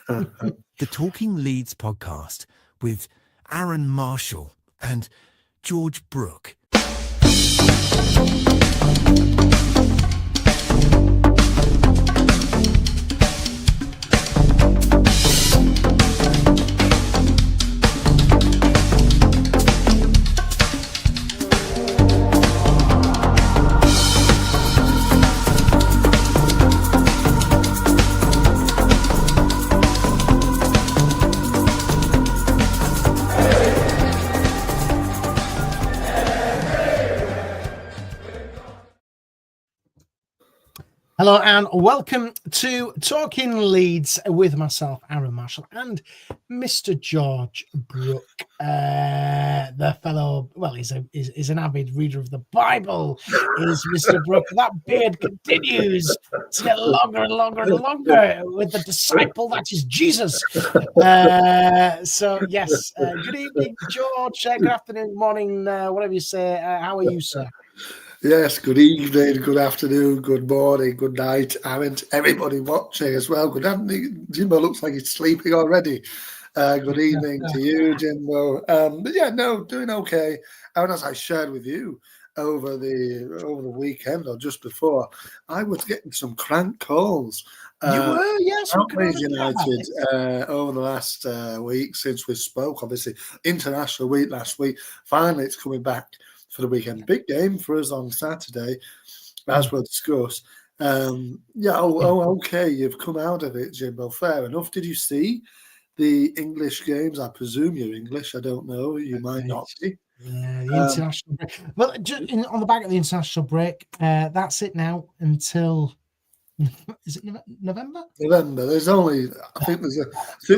The Talking Leeds podcast with Aaron Marshall and George Brooke. Hello and welcome to Talking Leeds with myself, Aaron Marshall, and Mr. George Brooke, the fellow. Well, he's an avid reader of the Bible. Is Mr. Brooke? That beard continues to get longer and longer and longer with the disciple that is Jesus. So yes, good evening, George. Good afternoon, morning, whatever you say. How are you, sir? Yes, good evening, good afternoon, good morning, good night, Aaron, everybody watching as well. Good evening. Jimbo looks like he's sleeping already. Good evening to you, Jimbo. But yeah, no, doing okay. Aaron, as I shared with you over the weekend or just before, I was getting some crank calls. You were, yes. Leeds United over the last week since we spoke. Obviously, international week last week. Finally, it's coming back for the weekend. Big game for us on Saturday, as we'll discuss. Okay, you've come out of it, Jimbo. Fair enough. Did you see the English games? I presume you're English. I don't know. You might not be. Yeah, the international break. Well, on the back of the international break, that's it now until. Is it November? November. There's only. I think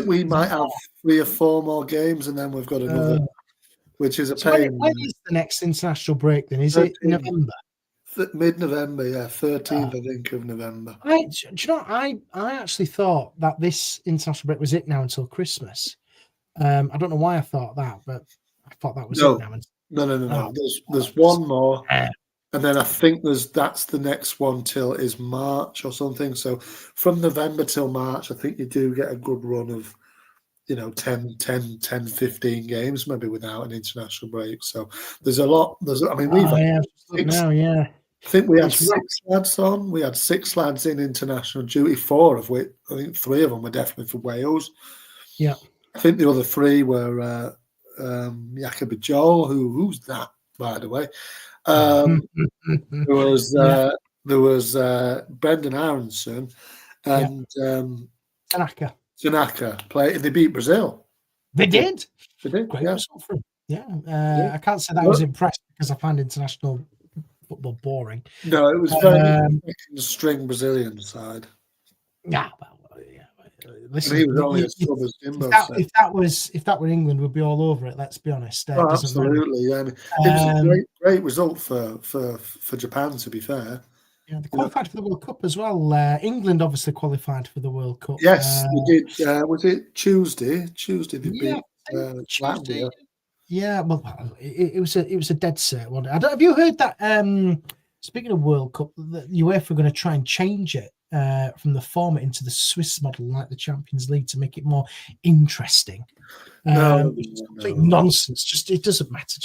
we might have 3 or 4 more games, and then we've got another. Which is a pain. When is the next international break then? Is it November? Mid-November, yeah, 13th, I think, of November. Do you know, I actually thought that this international break was it now until Christmas. I don't know why I thought that, but I thought that was it now. No. There's one more, and then I think that's the next one till is March or something. So from November till March, I think you do get a good run of 10, 15 games, maybe without an international break. So there's a lot. I think we had 6 lads on. We had 6 lads in international duty, 4 of which, I think 3 of them were definitely for Wales. Yeah. I think the other 3 were Jacob Joel, who's that, by the way. There was Brendan Aronson and Tanaka played. They beat Brazil. They did. Great result for them. I can't say that I was impressed because I find international football boring. No, it was very string Brazilian side. Yeah, listen, he was only as sub as Jimbo. If that were England, we'd be all over it. Let's be honest. Absolutely, yeah. It was a great result for Japan. To be fair. Yeah, they qualified for the World Cup as well. England obviously qualified for the World Cup. Yes, they did. Was it Tuesday? Tuesday they beat Latvia. Yeah, well, it was a dead set one. Have you heard that? Speaking of World Cup, the UEFA are going to try and change it from the format into the Swiss model, like the Champions League, to make it more interesting. It's complete nonsense. Just it doesn't matter.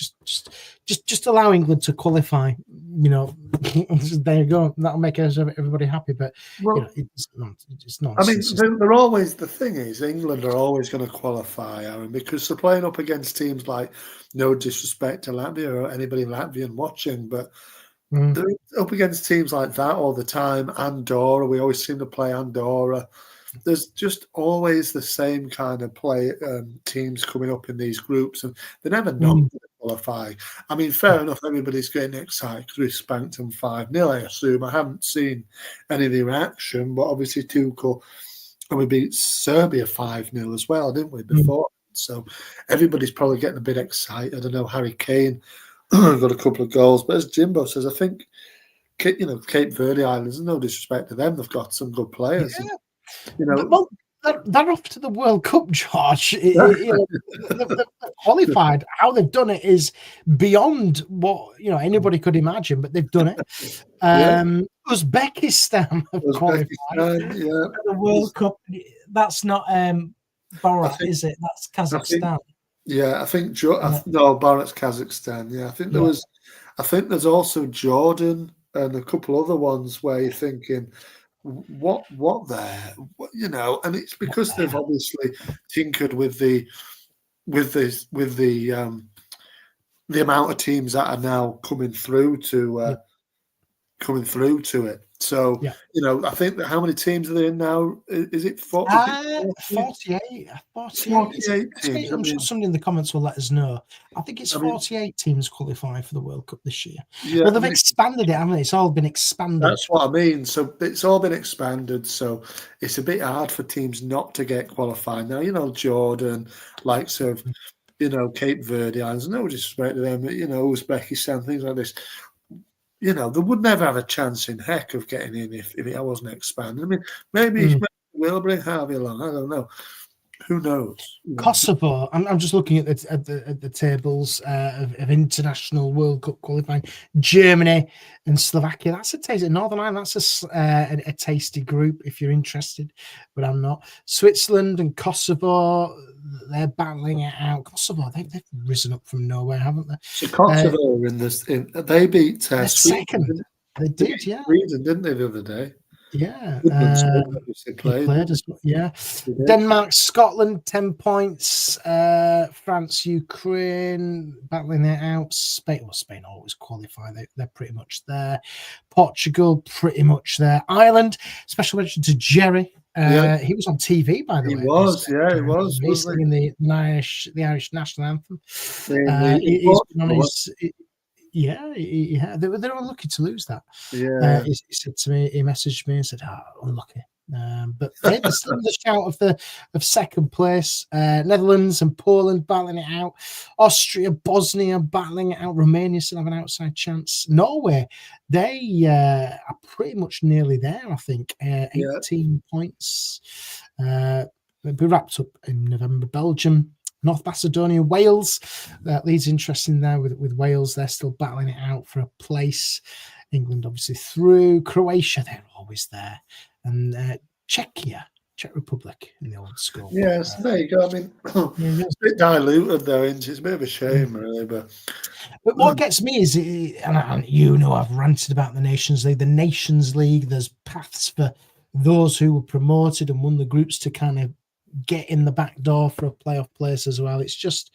Just allow England to qualify. There you go. That'll make everybody happy. But it's nonsense. I mean, they're always, the thing is, England are always going to qualify, Aaron, because they're playing up against teams like, no disrespect to Latvia or anybody Latvian watching, but they're up against teams like that all the time. Andorra, we always seem to play Andorra. There's just always the same kind of play teams coming up in these groups, and they never not going to qualify. I mean, fair enough, everybody's getting excited because we spanked them 5-0, I assume. I haven't seen any of the reaction, but obviously Tuchel, and we beat Serbia 5-0 as well, didn't we, before? So everybody's probably getting a bit excited. I know Harry Kane got a couple of goals, but as Jimbo says, I think, Cape Verde Islands, no disrespect to them, they've got some good players. Yeah. And, Well, they're off to the World Cup, George. They've qualified. How they've done it is beyond what anybody could imagine, but they've done it. Uzbekistan have qualified yeah. The World Cup. That's not Borat, is it? That's Kazakhstan. I think no, Borat's Kazakhstan. Yeah, I think there was. I think there's also Jordan and a couple other ones where you're thinking, what there, and it's because they've obviously tinkered with the amount of teams that are now coming through to it. So I think that how many teams are there in now? Is it 48? 48 teams. I'm sure somebody in the comments will let us know. I think it's 48 teams qualify for the World Cup this year. Yeah, well, they've expanded it, haven't they? It's all been expanded. That's what I mean. So it's all been expanded. So it's a bit hard for teams not to get qualified. Now, Jordan, likes of, Cape Verde Islands, no disrespect to them, Uzbekistan, things like this. They would never have a chance in heck of getting in if it wasn't expanded. I mean, maybe we'll bring Harvey along. I don't know. Who knows? Kosovo. I'm just looking at the tables of international World Cup qualifying. Germany and Slovakia. That's a tasty. Northern Ireland. That's a tasty group if you're interested, but I'm not. Switzerland and Kosovo. They're battling it out. Kosovo. They've risen up from nowhere, haven't they? So Kosovo they beat Sweden. Second. They did, yeah. Sweden, didn't they, the other day? Yeah, obviously played as well. Yeah, Denmark, Scotland, 10 points. France, Ukraine, battling it out. Spain always qualify. They're pretty much there. Portugal, pretty much there. Ireland, special mention to Jerry. He was on TV, by the way. He was. He's singing the Irish national anthem. He's been on his. Yeah, they were unlucky to lose that. Yeah, he said to me, he messaged me and said, unlucky. But they're still in the shout of second place. Netherlands and Poland battling it out. Austria, Bosnia battling it out. Romania still have an outside chance. Norway, they are pretty much nearly there, I think. 18 points. They'll be wrapped up in November. Belgium, North Macedonia, Wales. Leeds interesting there with Wales. They're still battling it out for a place. England obviously through. Croatia, they're always there. And Czech Republic in the old school. Yes, there you go. I mean, it's a bit diluted though, isn't it? It's a bit of a shame, really. But what gets me is, and I've ranted about the Nations League. The Nations League, there's paths for those who were promoted and won the groups to kind of get in the back door for a playoff place as well. It's just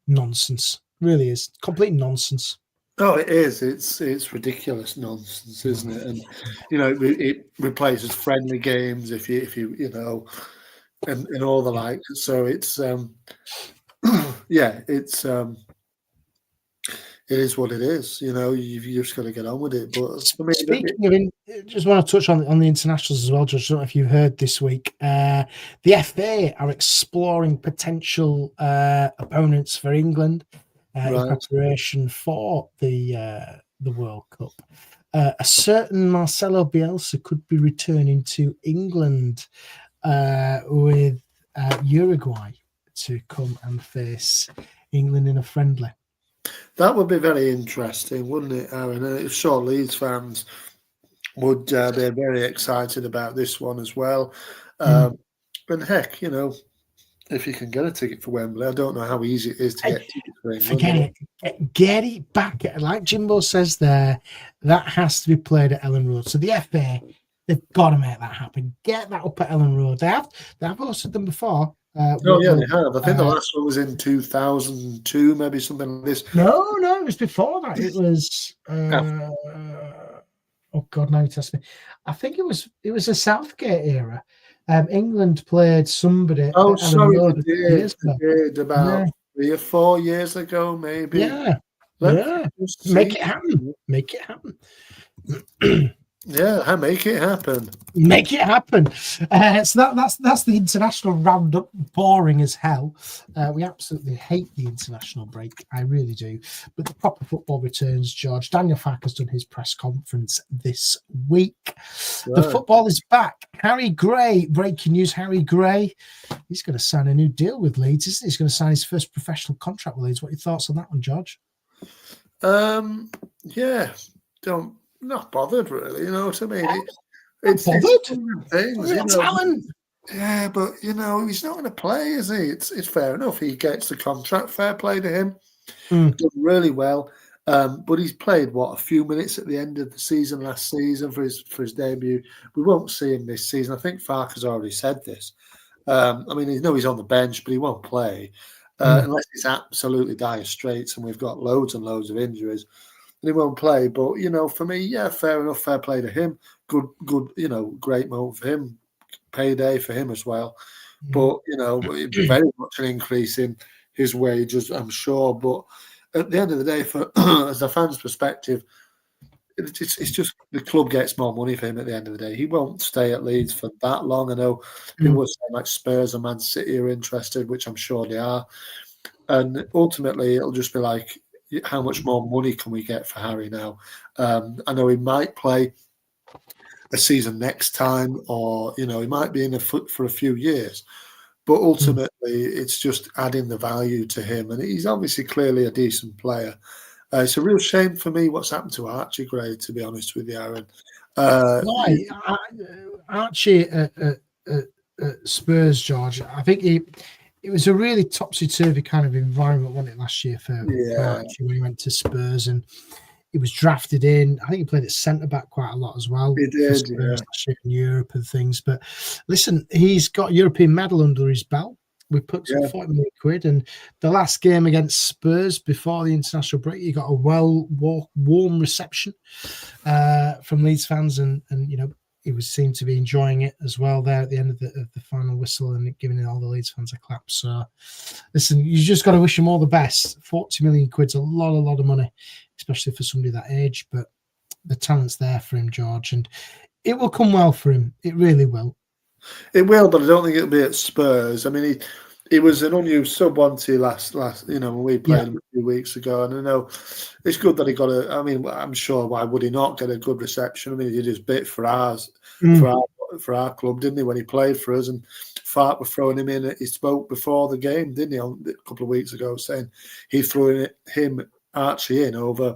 nonsense. It really is complete nonsense. Oh, it is. It's ridiculous nonsense, isn't it? And it replaces friendly games if you and all the like. So it's it is what it is. You've just got to get on with it. But for me, speaking of, just want to touch on the internationals as well, Judge. I don't know if you've heard this week. The FA are exploring potential opponents for England in preparation for the World Cup. A certain Marcelo Bielsa could be returning to England with Uruguay to come and face England in a friendly. That would be very interesting, wouldn't it, Aaron? I'm sure Leeds fans would be very excited about this one as well. And heck, if you can get a ticket for Wembley, I don't know how easy it is to get tickets for England. Forget it. Get it back. Like Jimbo says there, that has to be played at Ellen Road. So the FA, they've got to make that happen. Get that up at Ellen Road. They have hosted them before. They have. I think the last one was in 2002, maybe something like this. No, it was before that. It was. Oh God, now you test me. I think it was a Southgate era. England played somebody. Oh, sorry, they did about 3 or 4 years ago, maybe. Yeah. Make it happen. Yeah, make it happen. Make it happen. So that's the international roundup. Boring as hell. We absolutely hate the international break. I really do. But the proper football returns, George. Daniel Farke has done his press conference this week. Right. The football is back. Harry Gray, breaking news. Harry Gray, he's going to sign a new deal with Leeds, isn't he? He's going to sign his first professional contract with Leeds. What are your thoughts on that one, George? Yeah, not bothered really. You know what I mean? It's things, talent. Yeah, but he's not going to play, is he? It's fair enough. He gets the contract. Fair play to him. Done really well. But he's played a few minutes at the end of the season last season for his debut. We won't see him this season. I think Farke has already said this. He's on the bench, but he won't play unless it's absolutely dire straits and we've got loads and loads of injuries. And he won't play. But for me, yeah, fair enough. Fair play to him. Good. Great moment for him. Payday for him as well. But very much an increase in his wages, I'm sure. But at the end of the day, as a fan's perspective, it's just the club gets more money for him at the end of the day. He won't stay at Leeds for that long. I know people were saying like Spurs and Man City are interested, which I'm sure they are. And ultimately, it'll just be like, how much more money can we get for Harry now? I know he might play a season next time, or he might be in for a few years. But ultimately, it's just adding the value to him. And he's obviously clearly a decent player. It's a real shame for me what's happened to Archie Gray, to be honest with you, Aaron. Archie at Spurs, George, I think it was a really topsy-turvy kind of environment, wasn't it, last year for Archie when he went to Spurs, and he was drafted in. I think he played at centre-back quite a lot as well. He did, last year in Europe and things. But listen, he's got a European medal under his belt. We put some 40 million quid, and the last game against Spurs before the international break, he got a warm reception from Leeds fans, and he seemed to be enjoying it as well there at the end of the final whistle and giving all the Leeds fans a clap. So, listen, you just got to wish him all the best. 40 million quid's a lot of money, especially for somebody that age. But the talent's there for him, George, and it will come well for him. It really will. It will, but I don't think it'll be at Spurs. I mean, he was an unused sub-1 last when we played him a few weeks ago, and I know it's good that he got I'm sure why would he not get a good reception? I mean, he did his bit for for our club, didn't he, when he played for us? And Farke were throwing him in. He spoke before the game, didn't he, a couple of weeks ago, saying he threw him Archie in over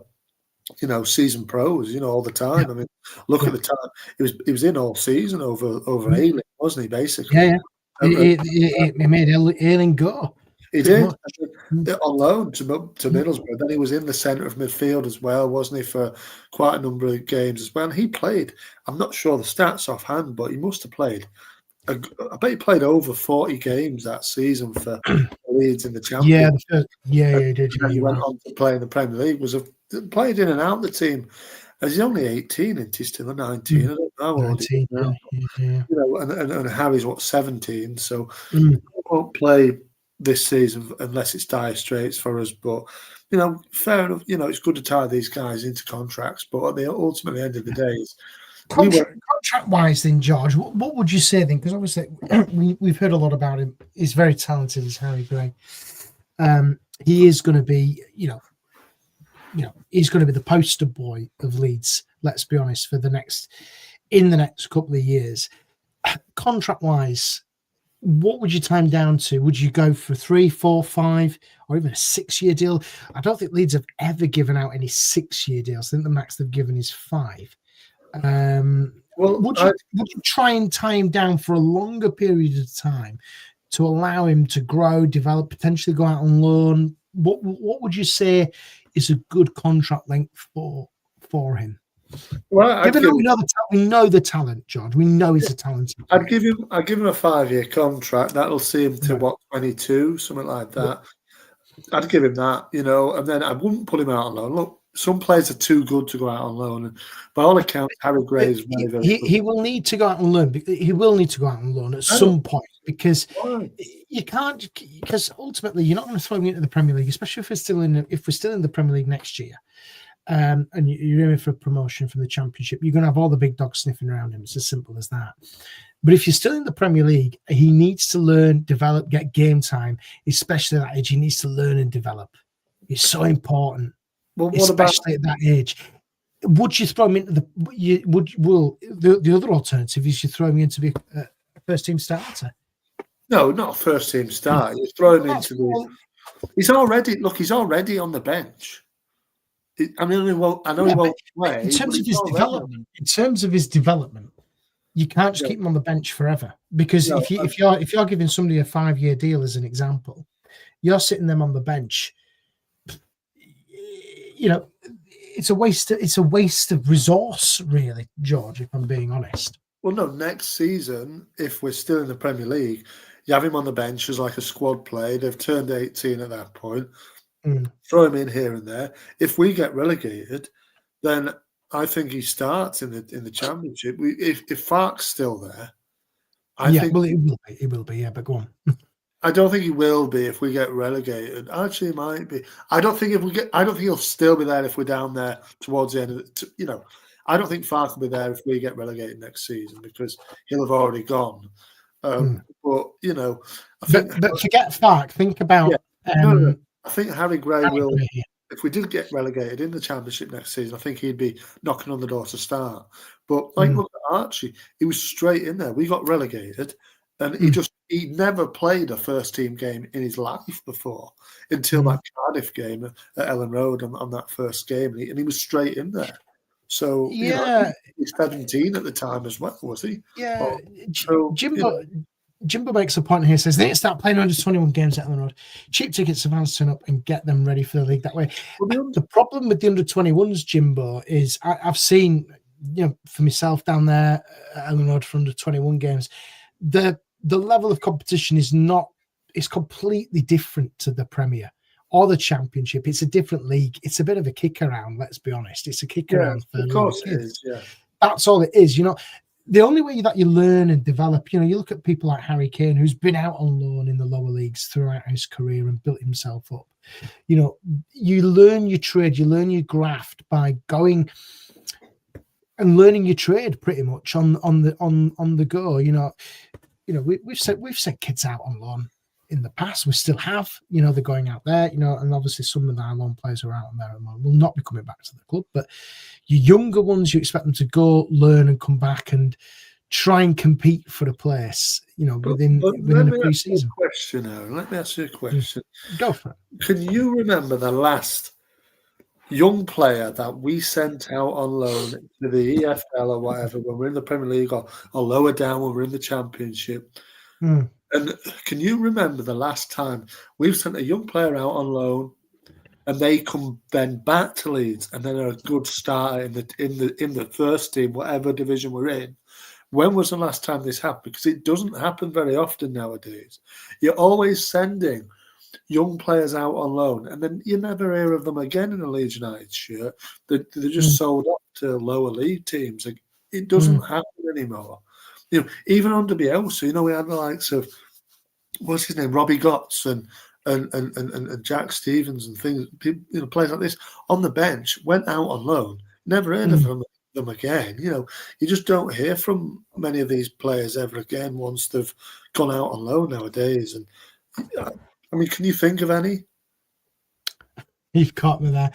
season pros, all the time. Yeah. I mean, look at the time. He was in all season over Ayling, wasn't he, basically? Yeah. He made Ayling go. He did. On loan to Middlesbrough. Then he was in the centre of midfield as well, wasn't he, for quite a number of games as well. And he played, I'm not sure the stats offhand, but he must have played. I bet he played over 40 games that season for Leeds in the Championship. Yeah, he did. And he went on to play in the Premier League. Played in and out the team. As he's only 18, and he's still 19. I don't know. 19, and Harry's 17, so he won't play this season unless it's dire straits for us. But fair enough. It's good to tie these guys into contracts, but at the ultimate end of the day, contract-wise, then, George, what would you say then? Because obviously we've heard a lot about him. He's very talented, as Harry Gray. He is going to be, he's going to be the poster boy of Leeds. Let's be honest, in the next couple of years. Contract-wise, what would you time down to? Would you go for 3, 4, 5, or even a 6-year deal? I don't think Leeds have ever given out any 6-year deals. I think the max they've given is 5. Would you try and tie him down for a longer period of time to allow him to grow, develop, potentially go out on loan? What would you say is a good contract length for him? Well, we know the talent, George. We know he's a talented player. I'd give him a 5-year contract. That'll see him to 22, something like that. Yeah. I'd give him that, and then I wouldn't put him out on loan. Look, some players are too good to go out on loan, and by all accounts, Harry Gray is very, very good. He will need to go out on loan. He will need to go out on loan at some point because you can't. Because ultimately, you're not going to throw him into the Premier League, especially if we're still in the Premier League next year. and you're aiming for a promotion from the Championship, you're going to have all the big dogs sniffing around him. It's as simple as that. But if you're still in the Premier League, he needs to learn, develop, get game time, especially at that age. He needs to learn and develop. It's so important, Well, what especially at that age. Would you throw him into the other alternative is you throw him in to be a first team starter? No, not a first team start. You throw him into the. He's already on the bench. I mean, he won't play. In terms of his development, you can't just keep him on the bench forever, because if you're giving somebody a 5-year deal as an example, you're sitting them on the bench. You know, it's a waste. It's a waste of resource, really, George. If I'm being honest. Well, no. Next season, if we're still in the Premier League, you have him on the bench as like a squad play. They've turned 18 at that point. Throw him in here and there. If we get relegated, then I think he starts in the Championship. If Fark's still there, I think he will be. Yeah, but go on. I don't think he will be if we get relegated. Actually, he might be. I don't think he'll still be there if we're down there towards the end of it. I don't think Fark will be there if we get relegated next season, because he'll have already gone. But forget Fark. Think about. I think Harry Gray will. If we did get relegated in the Championship next season, I think he'd be knocking on the door to start. But look at Archie. He was straight in there. We got relegated, and he never played a first team game in his life before until that Cardiff game at Ellen Road on that first game, and he was straight in there. So he was 17 at the time as well, was he? Yeah. Jimbo makes a point here, says they start playing under 21 games at Ellen Road. Cheap tickets to fans turn up and get them ready for the league that way. The problem with the under 21s, Jimbo, is I've seen, for myself down there at Ellen Road for under 21 games, the level of competition is completely different to the Premier or the Championship. It's a different league. It's a bit of a kick around, let's be honest. It's a kick around. Of course it is, yeah. That's all it is, The only way that you learn and develop, you look at people like Harry Kane, who's been out on loan in the lower leagues throughout his career and built himself up. You learn your trade, you learn your graft by going and learning your trade pretty much on the go. We've sent kids out on loan in the past. We still have, they're going out there, and obviously some of our loan players who are out on there will not be coming back to the club. But your younger ones, you expect them to go learn and come back and try and compete for a place, within the pre-season. Let me ask you a question. Go for it. Can you remember the last young player that we sent out on loan to the EFL or whatever when we're in the Premier League or lower down when we're in the Championship? And can you remember the last time we've sent a young player out on loan and they come then back to Leeds and then are a good starter in the first team, whatever division we're in? When was the last time this happened? Because it doesn't happen very often nowadays. You're always sending young players out on loan, and then you never hear of them again in a Leeds United shirt. They're just sold up to lower league teams. It doesn't happen anymore. Even under Bielsa, we had the likes of what's his name, Robbie Gotts and Jack Stevens and things. People, players like this on the bench went out on loan. Never heard of them again. You just don't hear from many of these players ever again once they've gone out on loan nowadays. And I mean, can you think of any? You've caught me there.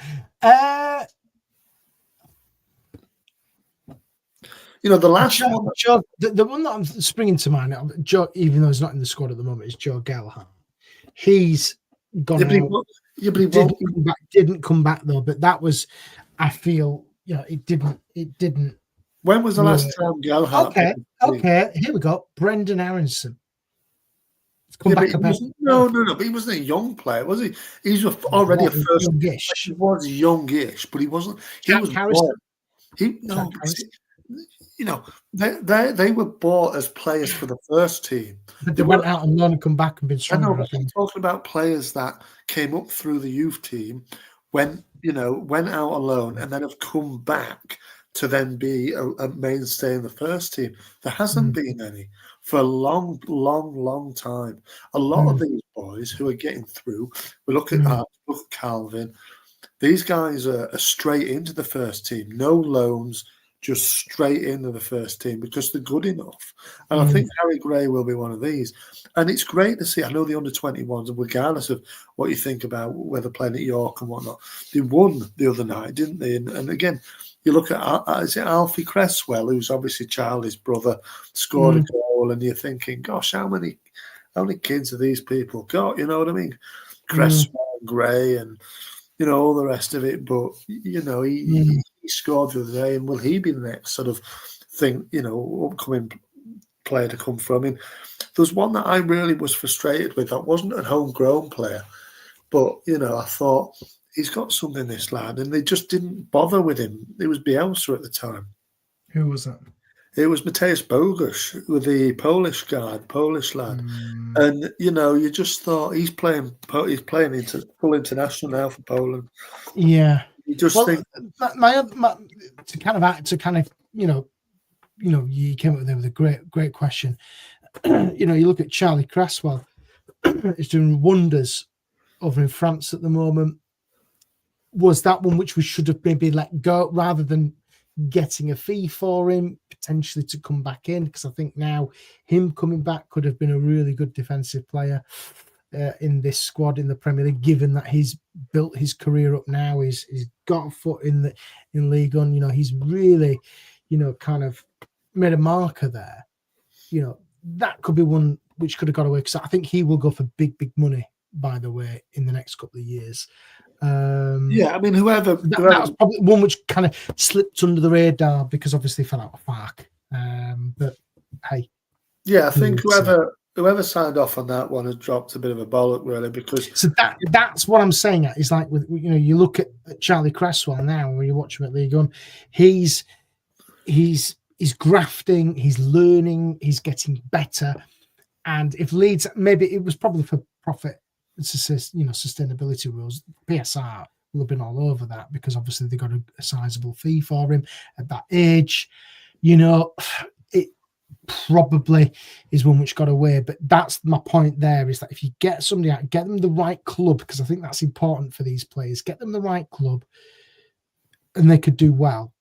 The last one. Joe, the one that I'm springing to mind, Joe, even though he's not in the squad at the moment, is Joe Gelhardt. He's gone out. Didn't come back though. But that was, I feel, it didn't. When was the last time Gelhardt? Okay. Here we go. Brendan Aronson. No. But he wasn't a young player, was he? He was already a first. Youngish. He was youngish, but he wasn't. He was Harrison. They were bought as players for the first team. But they went out on loan and come back and been stronger. I'm talking about players that came up through the youth team, went out on loan, and then have come back to then be a mainstay in the first team. There hasn't been any for a long, long, long time. A lot of these boys who are getting through, we look at Calvin, These guys are straight into the first team, no loans, just straight into the first team because they're good enough. And I think Harry Gray will be one of these. And it's great to see. I know the under-21s, regardless of what you think about whether playing at York and whatnot, they won the other night, didn't they? And again, you look at, is it Alfie Cresswell, who's obviously Charlie's brother, scored a goal, and you're thinking, gosh, how many kids have these people got? You know what I mean? Cresswell, Gray, and all the rest of it. But he scored the other day, and will he be the next sort of thing? Upcoming player to come from? I mean, there's one that I really was frustrated with. That wasn't a homegrown player, but I thought he's got something, this lad, and they just didn't bother with him. It was Bielsa at the time. Who was that? It was Mateusz Bogusz, with the Polish lad. And you just thought he's playing into full international now for Poland. Yeah, you just think my to kind of you came up with a great question. You look at Charlie Cresswell, he's doing wonders over in France at the moment. Was that one which we should have maybe let go rather than getting a fee for him potentially to come back in? Because I think now him coming back could have been a really good defensive player in this squad in the Premier League, given that he's built his career up now. He's got a foot in League One. He's really kind of made a marker there. That could be one which could have got away, because I think he will go for big money, by the way, in the next couple of years. I mean, whoever that was probably one which kind of slipped under the radar because obviously fell out of fark. But hey, I think whoever signed off on that one has dropped a bit of a bollock, really, because so that's what I'm saying. Is like with you look at Charlie Cresswell now, when you watch him at League One, he's grafting, he's learning, he's getting better, and if Leeds, maybe it was probably for profit, sustainability rules, PSR will have been all over that, because obviously they got a sizable fee for him at that age. It probably is one which got away, but that's my point there, is that if you get somebody out, get them the right club, because I think that's important for these players, get them the right club and they could do well.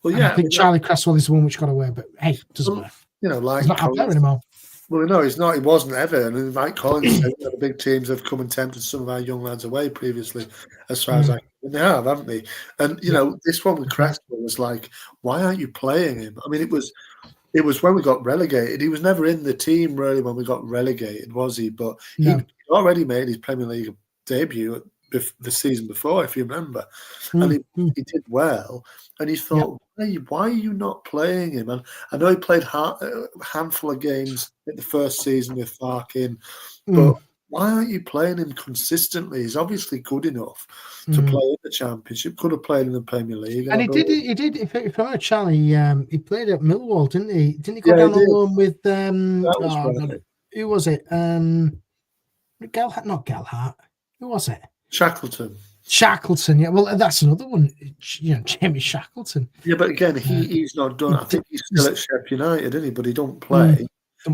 Well, yeah, I think Charlie Cresswell is the one which got away, but hey, it doesn't matter. Like he's not out there anymore. Well, no, he's not. He wasn't ever. And Mike Collins said the big teams have come and tempted some of our young lads away previously, as far as I can. They have, haven't they? And this one with Cresswell was like, why aren't you playing him? I mean, it was when we got relegated. He was never in the team really when we got relegated, was he? But he already made his Premier League debut the season before, if you remember, and he did well. And he thought, why are you not playing him? And I know he played a handful of games in the first season with Farkin, but why aren't you playing him consistently? He's obviously good enough to play in the Championship. Could have played in the Premier League. And he did. If I remember, Charlie, he played at Millwall, didn't he? Didn't he go down on loan with who was it? Not Gelhardt. Who was it? Shackleton, yeah. Well, that's another one. Jamie Shackleton. Yeah, but again, he's not done. I think he's still at Sheffield United, isn't he? But he don't play.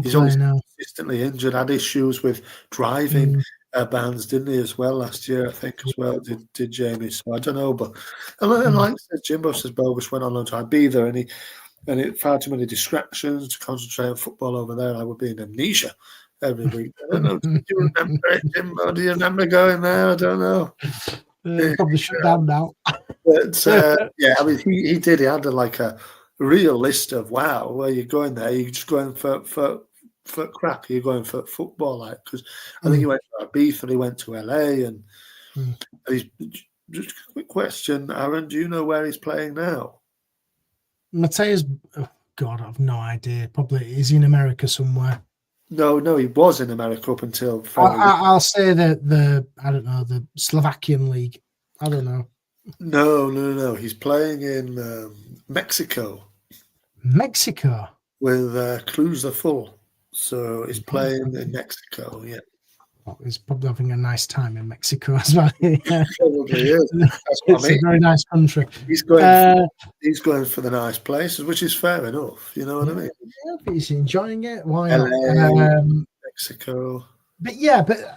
He's always consistently injured. Had issues with driving bans, didn't he, as well last year? I think as well did Jamie. So I don't know, but and like I said, Jimbo says Bogus went on a long time be there, and it far too many distractions to concentrate on football over there. I would be in amnesia every week. I don't know. Do you remember it, Jimbo? Do you remember going there? I don't know. Probably shut down now. But I mean, he did. He had a real list of where you're going there. You're just going for crack. You're going for football, because I think he went to Ibiza. He went to LA, and he's just a quick question, Aaron. Do you know where he's playing now? Mateus, God, I've no idea. Probably is he in America somewhere. No, he was in America up until. I'll say the I don't know, the Slovakian league. I don't know. No. He's playing in Mexico. Mexico with Cruz Full. So he's playing in Mexico. Yeah. Well, he's probably having a nice time in Mexico as well. Probably is. That's what it's a very nice country. He's going for the nice places, which is fair enough. You know what I mean? Yeah, but he's enjoying it. Why LA, not? Mexico. but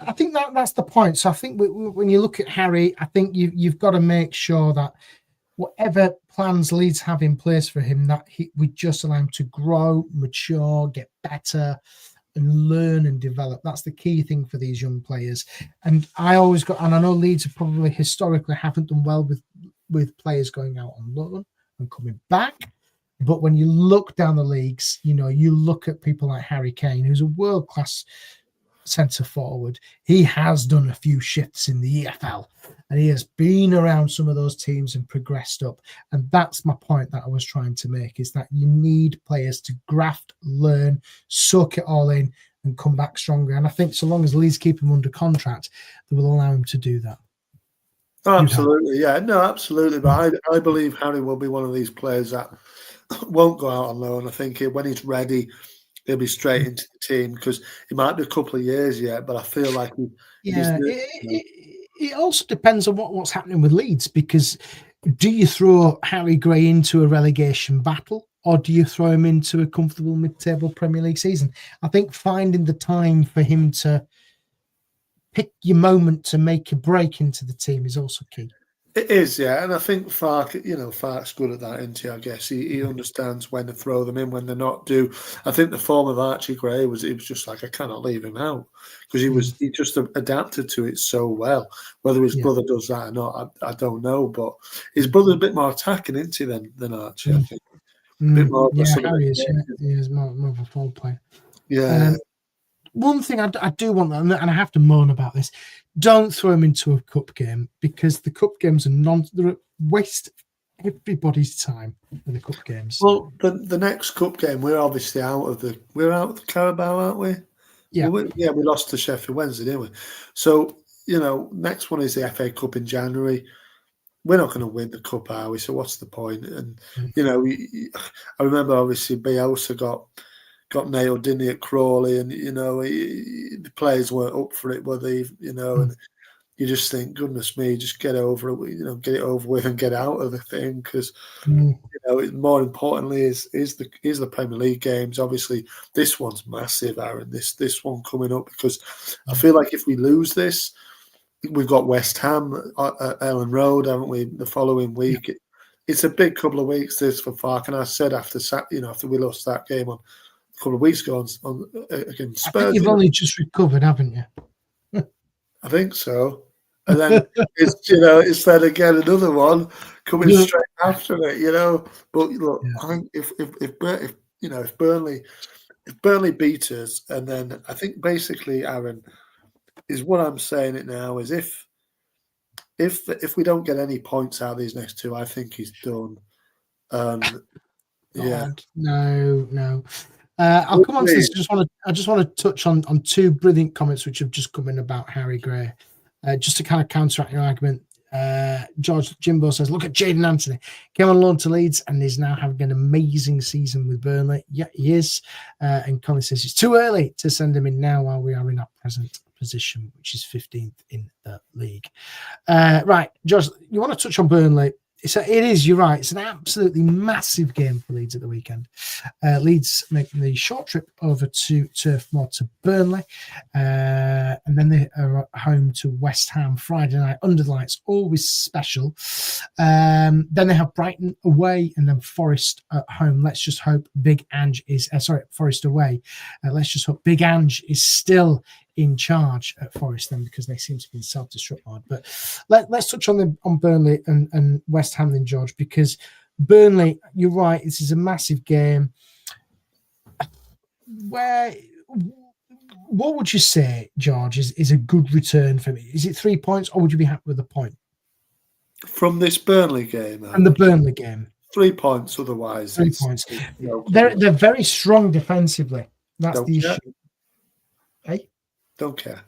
I think that's the point. So I think when you look at Harry, I think you've got to make sure that whatever plans Leeds have in place for him, that we just allow him to grow, mature, get better, and learn and develop. That's the key thing for these young players. And I know Leeds have probably historically haven't done well with players going out on loan and coming back. But when you look down the leagues, you look at people like Harry Kane, who's a world-class centre forward. He has done a few shifts in the EFL, and he has been around some of those teams and progressed up. And that's my point that I was trying to make, is that you need players to graft, learn, soak it all in, and come back stronger. And I think so long as Leeds keep him under contract, they will allow him to do that. Oh, absolutely, yeah, no, absolutely. But I believe Harry will be one of these players that won't go out on loan. I think when he's ready, he'll be straight into the team, because it might be a couple of years yet, but I feel like it also depends on what's happening with Leeds, because do you throw Harry Gray into a relegation battle, or do you throw him into a comfortable mid-table Premier League season? I think finding the time for him to pick your moment to make a break into the team is also key. It is, yeah, and I think Farke's good at that, isn't he? I guess he understands when to throw them in, when they're not due. I think the form of Archie Gray was just like, I cannot leave him out, because he just adapted to it so well. Whether his brother does that or not, I don't know. But his brother's a bit more attacking, isn't he, than Archie? I think a bit more. Harry is. He is more of a forward player. Yeah. One thing I do want, and I have to moan about this, don't throw him into a cup game, because the cup games are waste everybody's time in the cup games. Well, the next cup game, we're obviously out of the Carabao, aren't we? Yeah. We lost to Sheffield Wednesday, didn't we? So, next one is the FA Cup in January. We're not going to win the cup, are we? So what's the point? And, I remember obviously Bielsa got nailed, didn't he, at Crawley, and the players weren't up for it, were they? And you just think, goodness me, just get over it, get it over with and get out of the thing, because more importantly is the Premier League games. Obviously, this one's massive, Aaron. This one coming up, because I feel like if we lose this, we've got West Ham at Ellen Road, haven't we? The following week, it's a big couple of weeks this for Farke. And I said after we lost that game on a couple of weeks ago against Spurs. I think you've only just recovered, haven't you? I think so. And then it's then again another one coming straight after it, But look, I think if Burnley beat us, and then I think basically, Aaron, is what I'm saying it now is if we don't get any points out of these next two, I think he's done. No. I'll come on to this. I just want to touch on two brilliant comments which have just come in about Harry Gray. Just to kind of counteract your argument, George Jimbo says, look at Jadon Anthony. Came on loan to Leeds and is now having an amazing season with Burnley. Yeah, he is. And Colin says it's too early to send him in now while we are in our present position, which is 15th in the league. Right, George, you want to touch on Burnley? You're right. It's an absolutely massive game for Leeds at the weekend. Leeds making the short trip over to Turf Moor to Burnley. And then they are home to West Ham Friday night under the lights, always special. Then they have Brighton away and then Forest at home. Let's just hope Forest away. Let's just hope Big Ange is still in charge at Forest then, because they seem to be in self-destruct mode. But let's touch on Burnley and West Ham then, George, because Burnley, you're right, this is a massive game. What would you say, George, is a good return for me? Is it 3 points, or would you be happy with a point? From this Burnley game? And the Burnley game. 3 points otherwise. 3 points. They're very strong defensively. That's the issue. Hey? Don't care.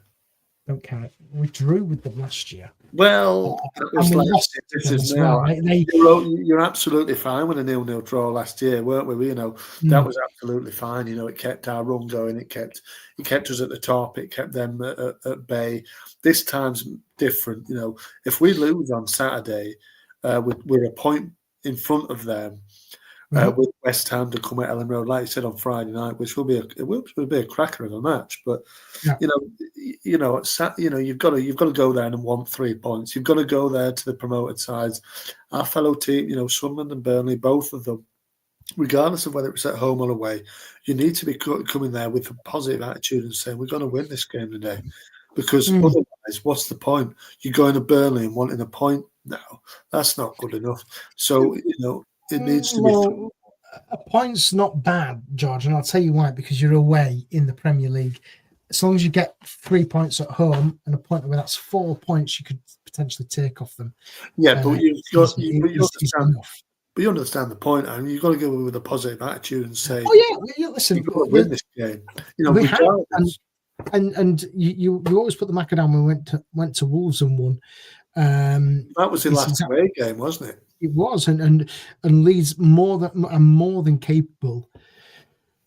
We drew with them last year. Well, this is now. Right? You're absolutely fine with a 0-0 draw last year, weren't we? That was absolutely fine. It kept our run going. It kept us at the top. It kept them at bay. This time's different. If we lose on Saturday, we're a point in front of them. with West Ham to come at Ellen Road, like you said, on Friday night, which will be a cracker of a match. But you've got to go there and want 3 points. You've got to go there to the promoted sides. Our fellow team, Sunderland and Burnley, both of them, regardless of whether it's at home or away, you need to be coming there with a positive attitude and saying we're going to win this game today. Because otherwise, what's the point? You're going to Burnley and wanting a point? No, that's not good enough. So it needs to be. A point's not bad, George, and I'll tell you why. Because you're away in the Premier League. As long as you get 3 points at home and a point away, that's 4 points you could potentially take off them. Yeah, but you understand the point, and you've got to go with a positive attitude and say, "Oh yeah, listen, you've got to win this game." We have, and you always put the marker down when we went to Wolves and won. That was the last away game, wasn't it? It was, and Leeds are more than capable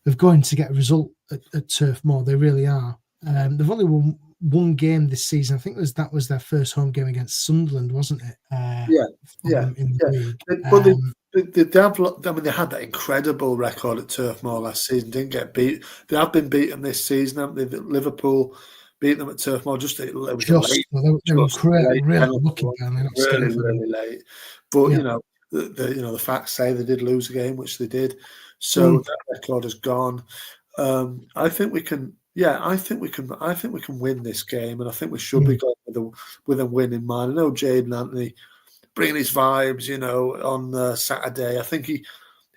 of going to get a result at Turf Moor. They really are. They've only won one game this season. I think that was their first home game against Sunderland, wasn't it? In the league. But they had that incredible record at Turf Moor last season. Didn't get beat. They have been beaten this season, haven't they? Liverpool beat them at Turf Moor. They were really lucky. Really late. But the facts say they did lose a game, which they did. So that record has gone. I think we can. Yeah, I think we can win this game, and I think we should be going with a win in mind. I know Jayden Anthony bringing his vibes, on Saturday. I think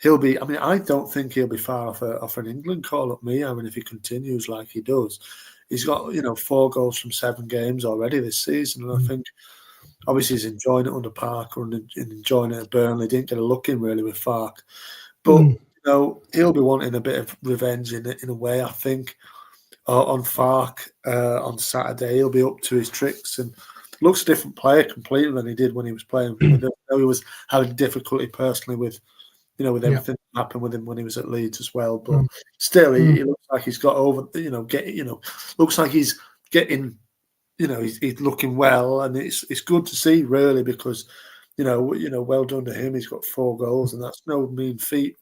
he'll be. I mean, I don't think he'll be far off an England call up me. I mean, if he continues like he does, he's got 4 goals from 7 games already this season, and I think obviously he's enjoying it under Parker and enjoying it at Burnley. Didn't get a look in really with Fark, but he'll be wanting a bit of revenge in a way. I think. On Fark on Saturday, he'll be up to his tricks and looks a different player completely than he did when he was playing. I know he was having difficulty personally with everything that happened with him when he was at Leeds as well. But still, he looks like he's got over. Looks like he's getting. He's looking well, and it's good to see really because well done to him. He's got 4 goals, and that's no mean feat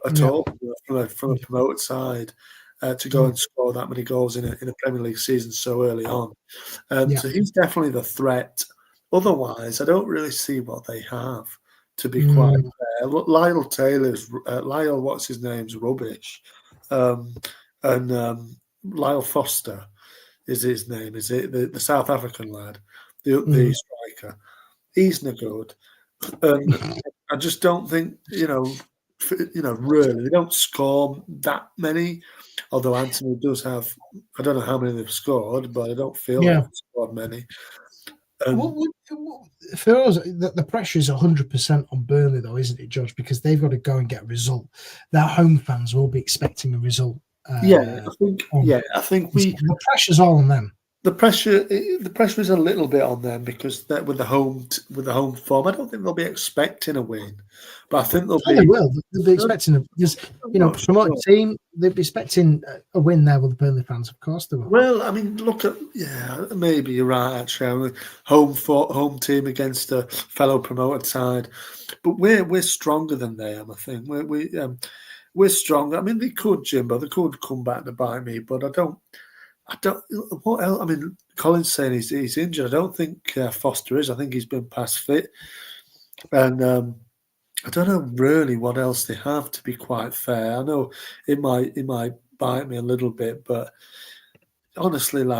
at all from a promoted side. To go and score that many goals in a Premier League season so early on. So he's definitely the threat. Otherwise, I don't really see what they have, to be quite fair. Lyle, what's his name's rubbish. And Lyle Foster is his name, is it? The South African lad, the striker. He's no good. I just don't think, really, they don't score that many. Although Anthony does have, I don't know how many they've scored, but I don't feel like they've scored many. For us, the pressure is 100% on Burnley, though, isn't it, George? Because they've got to go and get a result. Their home fans will be expecting a result. I think the pressure's all on them. The pressure is a little bit on them because with the home form, I don't think they'll be expecting a win, but I think they will. They'll be expecting promoted team. They'll be expecting a win there with the Burnley fans, of course they will. Well, I mean, look at maybe you're right. Actually, home team against a fellow promoted side, but we're stronger than they are. I think we're stronger. I mean, they could, Jimbo. They could come back to bite me, but I don't. What else? I mean, Colin's saying he's injured. I don't think Foster is. I think he's been past fit. And I don't know really what else they have, to be quite fair. I know it might bite me a little bit, but honestly, in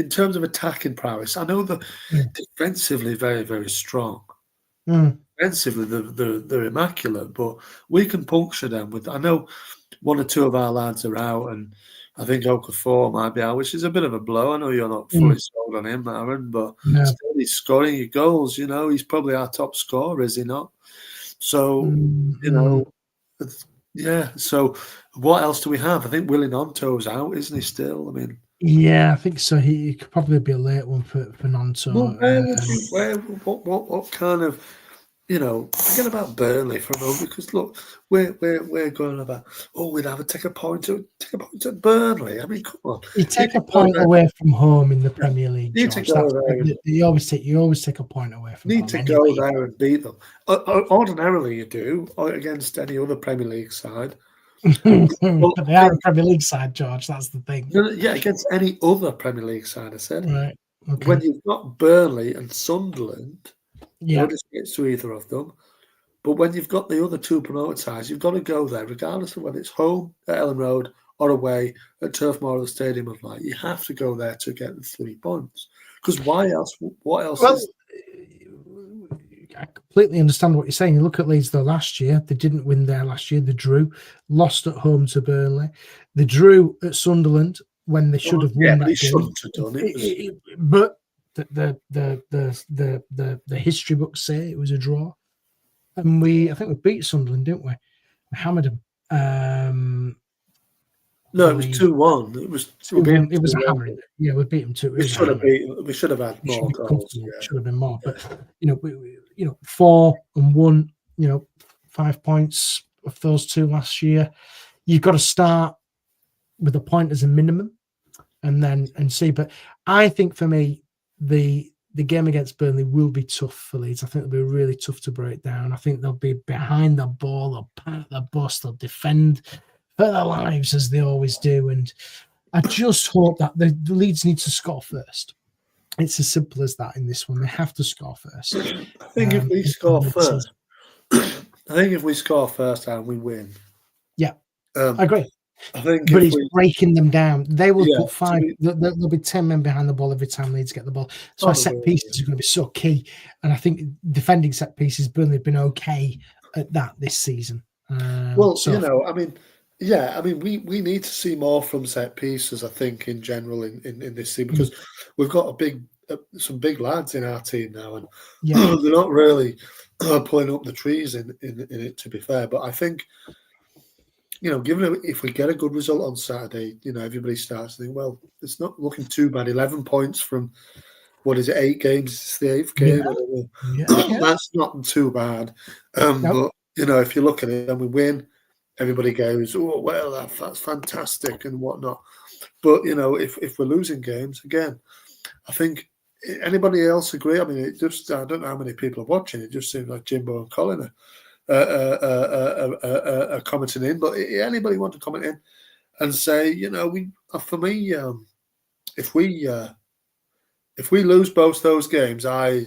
terms of attacking prowess, I know they're defensively very, very strong. Defensively, they're immaculate, but we can puncture them with. I know 1 or 2 of our lads are out, and I think Okafor might be out, which is a bit of a blow. I know you're not fully sold on him, Aaron, but still he's scoring your goals. He's probably our top scorer, is he not? So, So what else do we have? I think Willie Nonto's out, isn't he still? I mean, yeah, I think so. He could probably be a late one for Nonto. What kind of forget about Burnley for a moment, because look, we're going about, we'd have to take a point at Burnley. I mean, come on. You take a point away from home in the Premier League, Need to George. go there. You always take a point away from home. Need to go there and beat them. Ordinarily, you do against any other Premier League side. But they are a Premier League side, George. That's the thing. Yeah, against any other Premier League side, I said. Right. Okay. When you've got Burnley and Sunderland, no disrespect to either of them, but when you've got the other two promoted sides, you've got to go there, regardless of whether it's home at Ellen Road or away at Turf Moor or the Stadium of Light. You have to go there to get the 3 points. Because why else? What else is... I completely understand what you're saying. You look at Leeds, though, last year. They didn't win there last year. They drew, lost at home to Burnley. They drew at Sunderland when they should have won that game. Shouldn't have done it. But the history books say it was a draw. And I think we beat Sunderland, didn't we? We hammered them. No, it was 2-1. It was a hammering. Yeah, we beat them 2. We should have had more goals. Yeah. Should have been more. But 4-1. 5 points of those 2 last year. You've got to start with a point as a minimum, and see. But I think for me, the game against Burnley will be tough for Leeds. I think it'll be really tough to break down. I think they'll be behind the ball, they'll pat the bus, they'll defend for their lives as they always do. And I just hope that the Leeds need to score first. It's as simple as that in this one. They have to score first. I think if we score first, and we win. Yeah, I agree. I think, but it's breaking them down. They will put 5. There'll be 10 men behind the ball every time Leeds get the ball. So set pieces are going to be so key. And I think defending set pieces, Burnley have been okay at that this season. we need to see more from set pieces. I think in general in this team, because we've got some big lads in our team now, and they're not really pulling up the trees in it. To be fair, but I think. Given if we get a good result on Saturday, everybody starts to think, well, it's not looking too bad. 11 points from, 8 games? It's the 8th game. Yeah. That's not too bad. But, if you look at it and we win, everybody goes, oh, well, that's fantastic and whatnot. But, if we're losing games, again, I think anybody else agree? I mean, I don't know how many people are watching. It just seems like Jimbo and Colin are commenting in, but anybody want to comment in and say, for me, if we lose both those games, I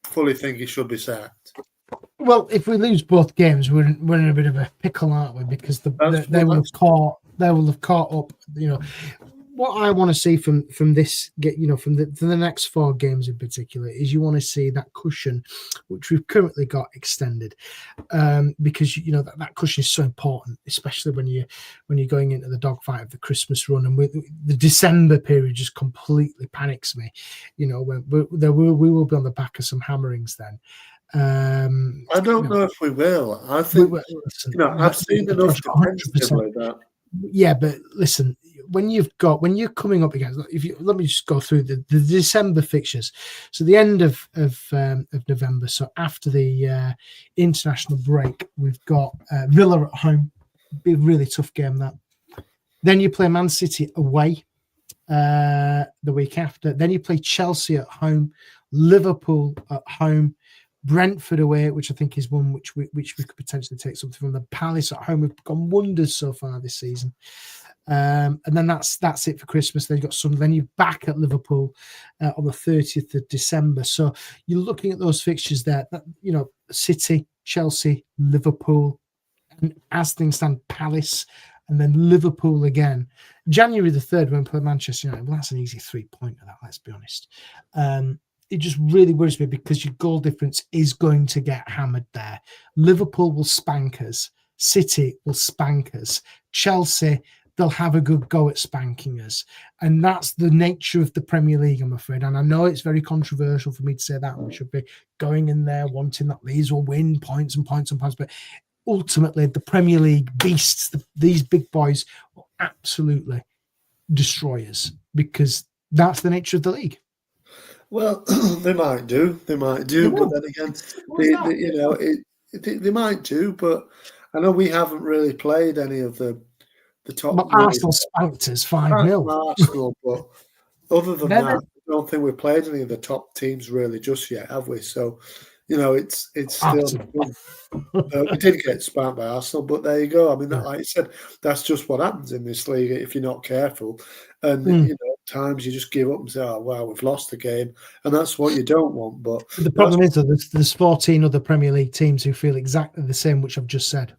fully think he should be sacked. Well, if we lose both games, we're in a bit of a pickle, aren't we? Because they will have caught up. What I want to see from this, from the next 4 games in particular, is you want to see that cushion, which we've currently got, extended, because that cushion is so important, especially when you're going into the dogfight of the Christmas run, and the December period just completely panics me. We will be on the back of some hammerings then. I don't know if we will. I think I've seen enough defensive like that. Yeah, but listen, when you're coming up against, let me just go through the December fixtures. So the end of November, so after the international break, we've got Villa at home. Be a really tough game that. Then you play Man City away the week after. Then you play Chelsea at home, Liverpool at home, Brentford away, which I think is one which we could potentially take something from. The Palace at home have gone wonders so far this season. And then that's it for Christmas. Then you've got then you're back at Liverpool on the 30th of December. So you're looking at those fixtures there. City, Chelsea, Liverpool, and as things stand, Palace, and then Liverpool again. January the 3rd, when we play Manchester United, well, that's an easy 3-pointer, that, let's be honest. It just really worries me because your goal difference is going to get hammered there. Liverpool will spank us. City will spank us. Chelsea, they'll have a good go at spanking us. And that's the nature of the Premier League, I'm afraid. And I know it's very controversial for me to say that. We should be going in there wanting that Leeds will win points and points and points. But ultimately, the Premier League beasts, these big boys, will absolutely destroy us because that's the nature of the league. Well, they might do, They but will. then again, What's that? you know, they might do, but I know we haven't really played any of the top Well, really Arsenal spanked us 5-0. Arsenal, but other than Then that, I don't think we've played any of the top teams really just yet, have we? So, you know, it's still. Arsenal. We did get spanked by Arsenal, but there you go. I mean, Yeah. like I said, that's just what happens in this league if you're not careful. And Mm. you know, at times you just give up and say, "Oh, well, we've lost the game," and that's what you don't want. But The problem is that there's 14 other Premier League teams who feel exactly the same, which I've just said.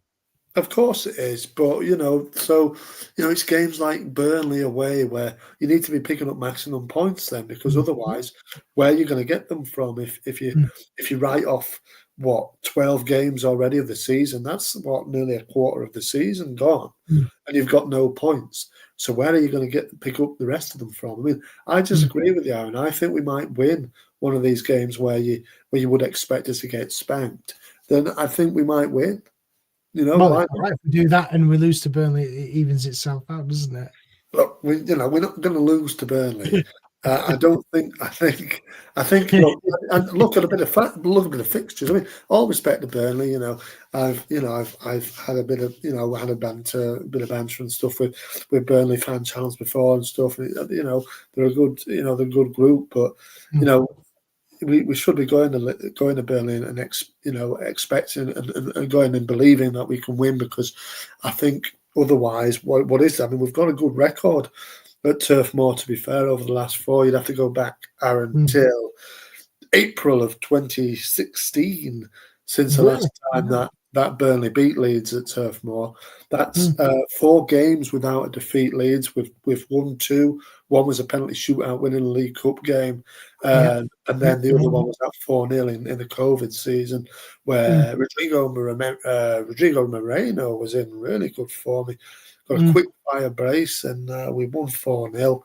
of course it is, but you know, so you know, it's games like Burnley away where you need to be picking up maximum points then, because otherwise, where are you going to get them from if you write off what 12 games already of the season? That's what nearly a quarter of the season gone, and you've got no points. So where are you going to pick up the rest of them from? I mean, I disagree with you, Aaron. I think we might win one of these games where you would expect us to get spanked. Then I think we might win. You know, Well, why all right, if we do that and we lose to Burnley, it evens itself out, doesn't it? look, we're not going to lose to Burnley. I don't think. I think. Look, and look at a bit of fixtures. I mean, all respect to Burnley. You know, I've had a bit of had a bit of banter and stuff with Burnley fan channels before and stuff. You know, they're a good they're a good group, but you know. We should be going to Burnley and expecting and going and believing that we can win, because I think otherwise, what is that? I mean, we've got a good record at Turf Moor, to be fair, over the last 4. You'd have to go back, Aaron, till April of 2016 since the last time that Burnley beat Leeds at Turf Moor. That's 4 games without a defeat. Leeds with 1-2. One was a penalty shootout winning a League Cup game, and then the other one was that 4-0 in the COVID season, where Rodrigo Moreno was in really good form. He got a quick fire brace, and we won 4-0.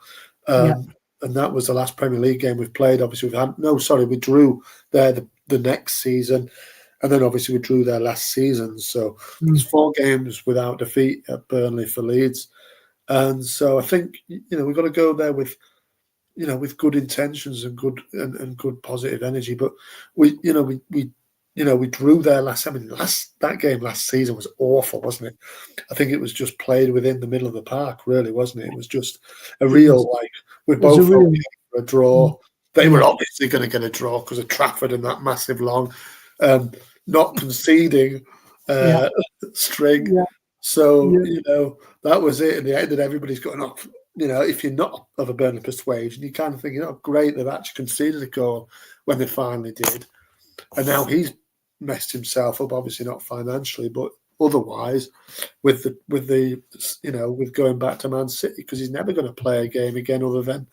And that was the last Premier League game we've played. Obviously, we drew there the next season, and then obviously we drew there last season. So it's 4 games without defeat at Burnley for Leeds, and so I think we've got to go there with good intentions and good positive energy. But we drew there last. I mean, that game last season was awful, wasn't it? I think it was just played within the middle of the park, really, wasn't it? It was just a real we both hoping for a draw. They were obviously going to get a draw because of Trafford and that massive long, not conceding string. Yeah. So that was it. In the end, and everybody's going off. If you're not of a Burnley persuasion, you kind of think, great, they've actually conceded a goal when they finally did. And now he's messed himself up, obviously not financially, but otherwise with going back to Man City, because he's never going to play a game again other than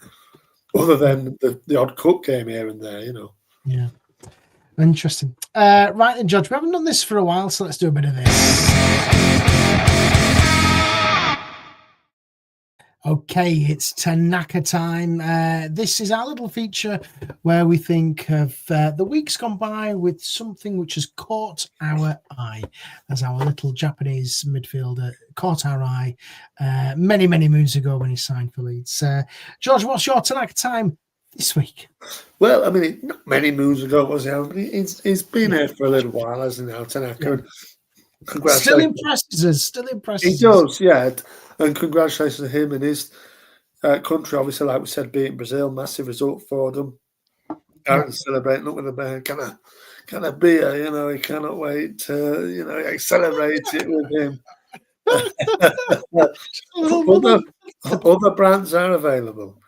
the odd cup game here and there, Yeah. Interesting. Right then, George, we haven't done this for a while, so let's do a bit of this. Okay, it's Tanaka time. This is our little feature where we think of the weeks gone by with something which has caught our eye, as our little Japanese midfielder caught our eye many, many moons ago when he signed for Leeds. George, what's your Tanaka time this week? Well, I mean, not many moons ago, was he? He's been here for a little while, hasn't he, now, Tanaka? Yeah. Still impresses us. He does, yeah. And congratulations to him and his country. Obviously, like we said, beating Brazil, massive result for them. Aaron's celebrating up with a bear, kind of beer. He cannot wait to celebrate it with him. Other brands are available.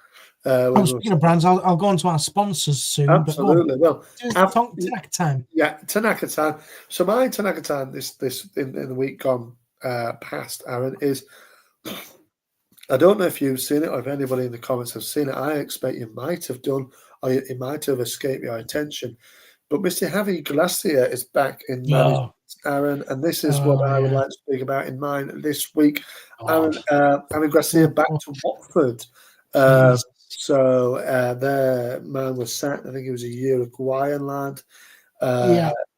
Speaking of brands, I'll go on to our sponsors soon. Absolutely. Well, Tanaka time. Yeah, Tanaka time. So my Tanaka time this in the week gone past, Aaron, is, I don't know if you've seen it or if anybody in the comments have seen it. I expect you might have done, or it might have escaped your attention. But Mr. Javi Gracia is back in management, Aaron, and this is what I would like to speak about in mine this week. Aaron, Javi Gracia back to Watford. So their man was sacked. I think he was a Uruguayan lad.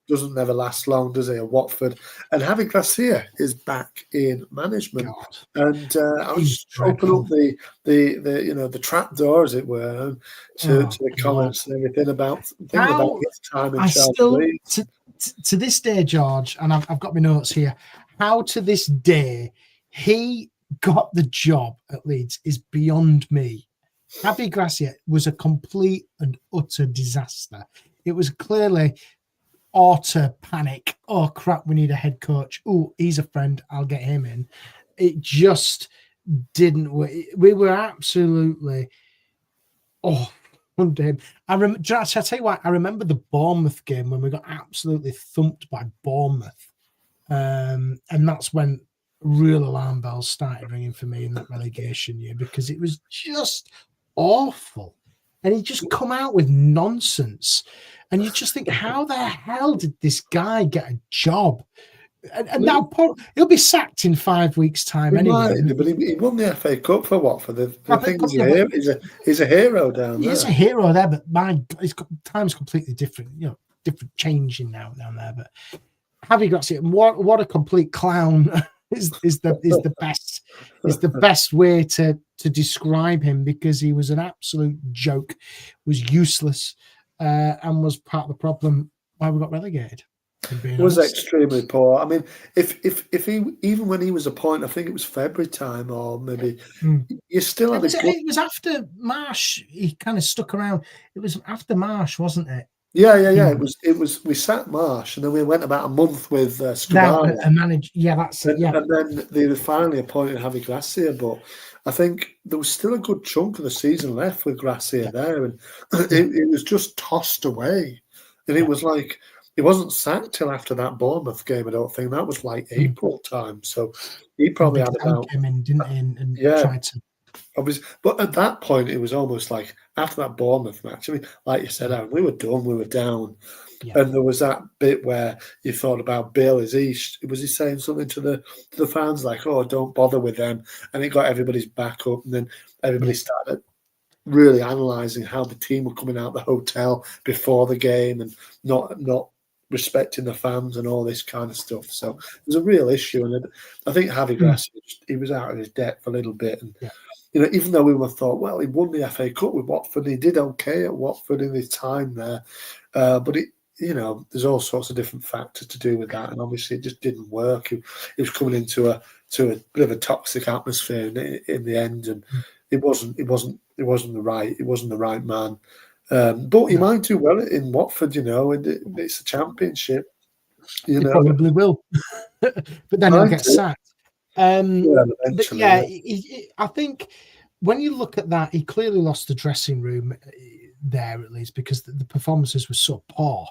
doesn't never last long, does he? At Watford, and Javi Gracia is back in management, God. and I was He's just open up dreadful. the trap door, as it were, to Oh, the God. comments and everything about How his time in I charge of still Leeds. to this day, George, and I've got my notes here. How to this day he got the job at Leeds is beyond me. Javi Gracia was a complete and utter disaster. It was clearly auto panic. Oh crap, we need a head coach. Oh, he's a friend. I'll get him in. It just didn't work. We were absolutely under him. Shall I tell you what? I remember the Bournemouth game when we got absolutely thumped by Bournemouth. And that's when real alarm bells started ringing for me in that relegation year, because it was just awful. And he just come out with nonsense. And you just think, how the hell did this guy get a job? And now he'll be sacked in 5 weeks' time anyway. But he won the FA Cup for Watford. The thing is, Yeah, he's a hero down there. He's a hero there, but time's completely different. Different changing now down there. But Javi Gracia, what a complete clown is the best way to describe him, because he was an absolute joke, was useless, and was part of the problem why we got relegated. It was extremely poor. I mean, if he, even when he was appointed, I think it was February time, or maybe you still had it was after Marsh. He kind of stuck around. It was after Marsh, wasn't it? Yeah. It was. We sacked Marsh, and then we went about a month with Scabara. A manager. Yeah, that's it. Yeah, and then they finally appointed Javi Gracia, but I think there was still a good chunk of the season left with Gracia there, and it was just tossed away. And it was like, he wasn't sacked till after that Bournemouth game. I don't think that was like April time. So he probably had about came in, didn't he? And tried to. Obviously, but at that point, it was almost like after that Bournemouth match. I mean, like you said, Aaron, we were done, we were down, and there was that bit where you thought about Bill. Was he saying something to the fans like, "Oh, don't bother with them," and it got everybody's back up, and then everybody started really analysing how the team were coming out the hotel before the game and not respecting the fans and all this kind of stuff. So it was a real issue, and I think Javi Gracia, he was out of his depth a little bit, and even though we were thought, well, he won the FA Cup with Watford, he did okay at Watford in his time there, but there's all sorts of different factors to do with that, and obviously it just didn't work. He was coming into a bit of a toxic atmosphere in the end, and it wasn't the right man. But he might do well in Watford, it's a championship. He probably will, but then he'll get sacked. I think when you look at that, he clearly lost the dressing room there, at least, because the performances were so poor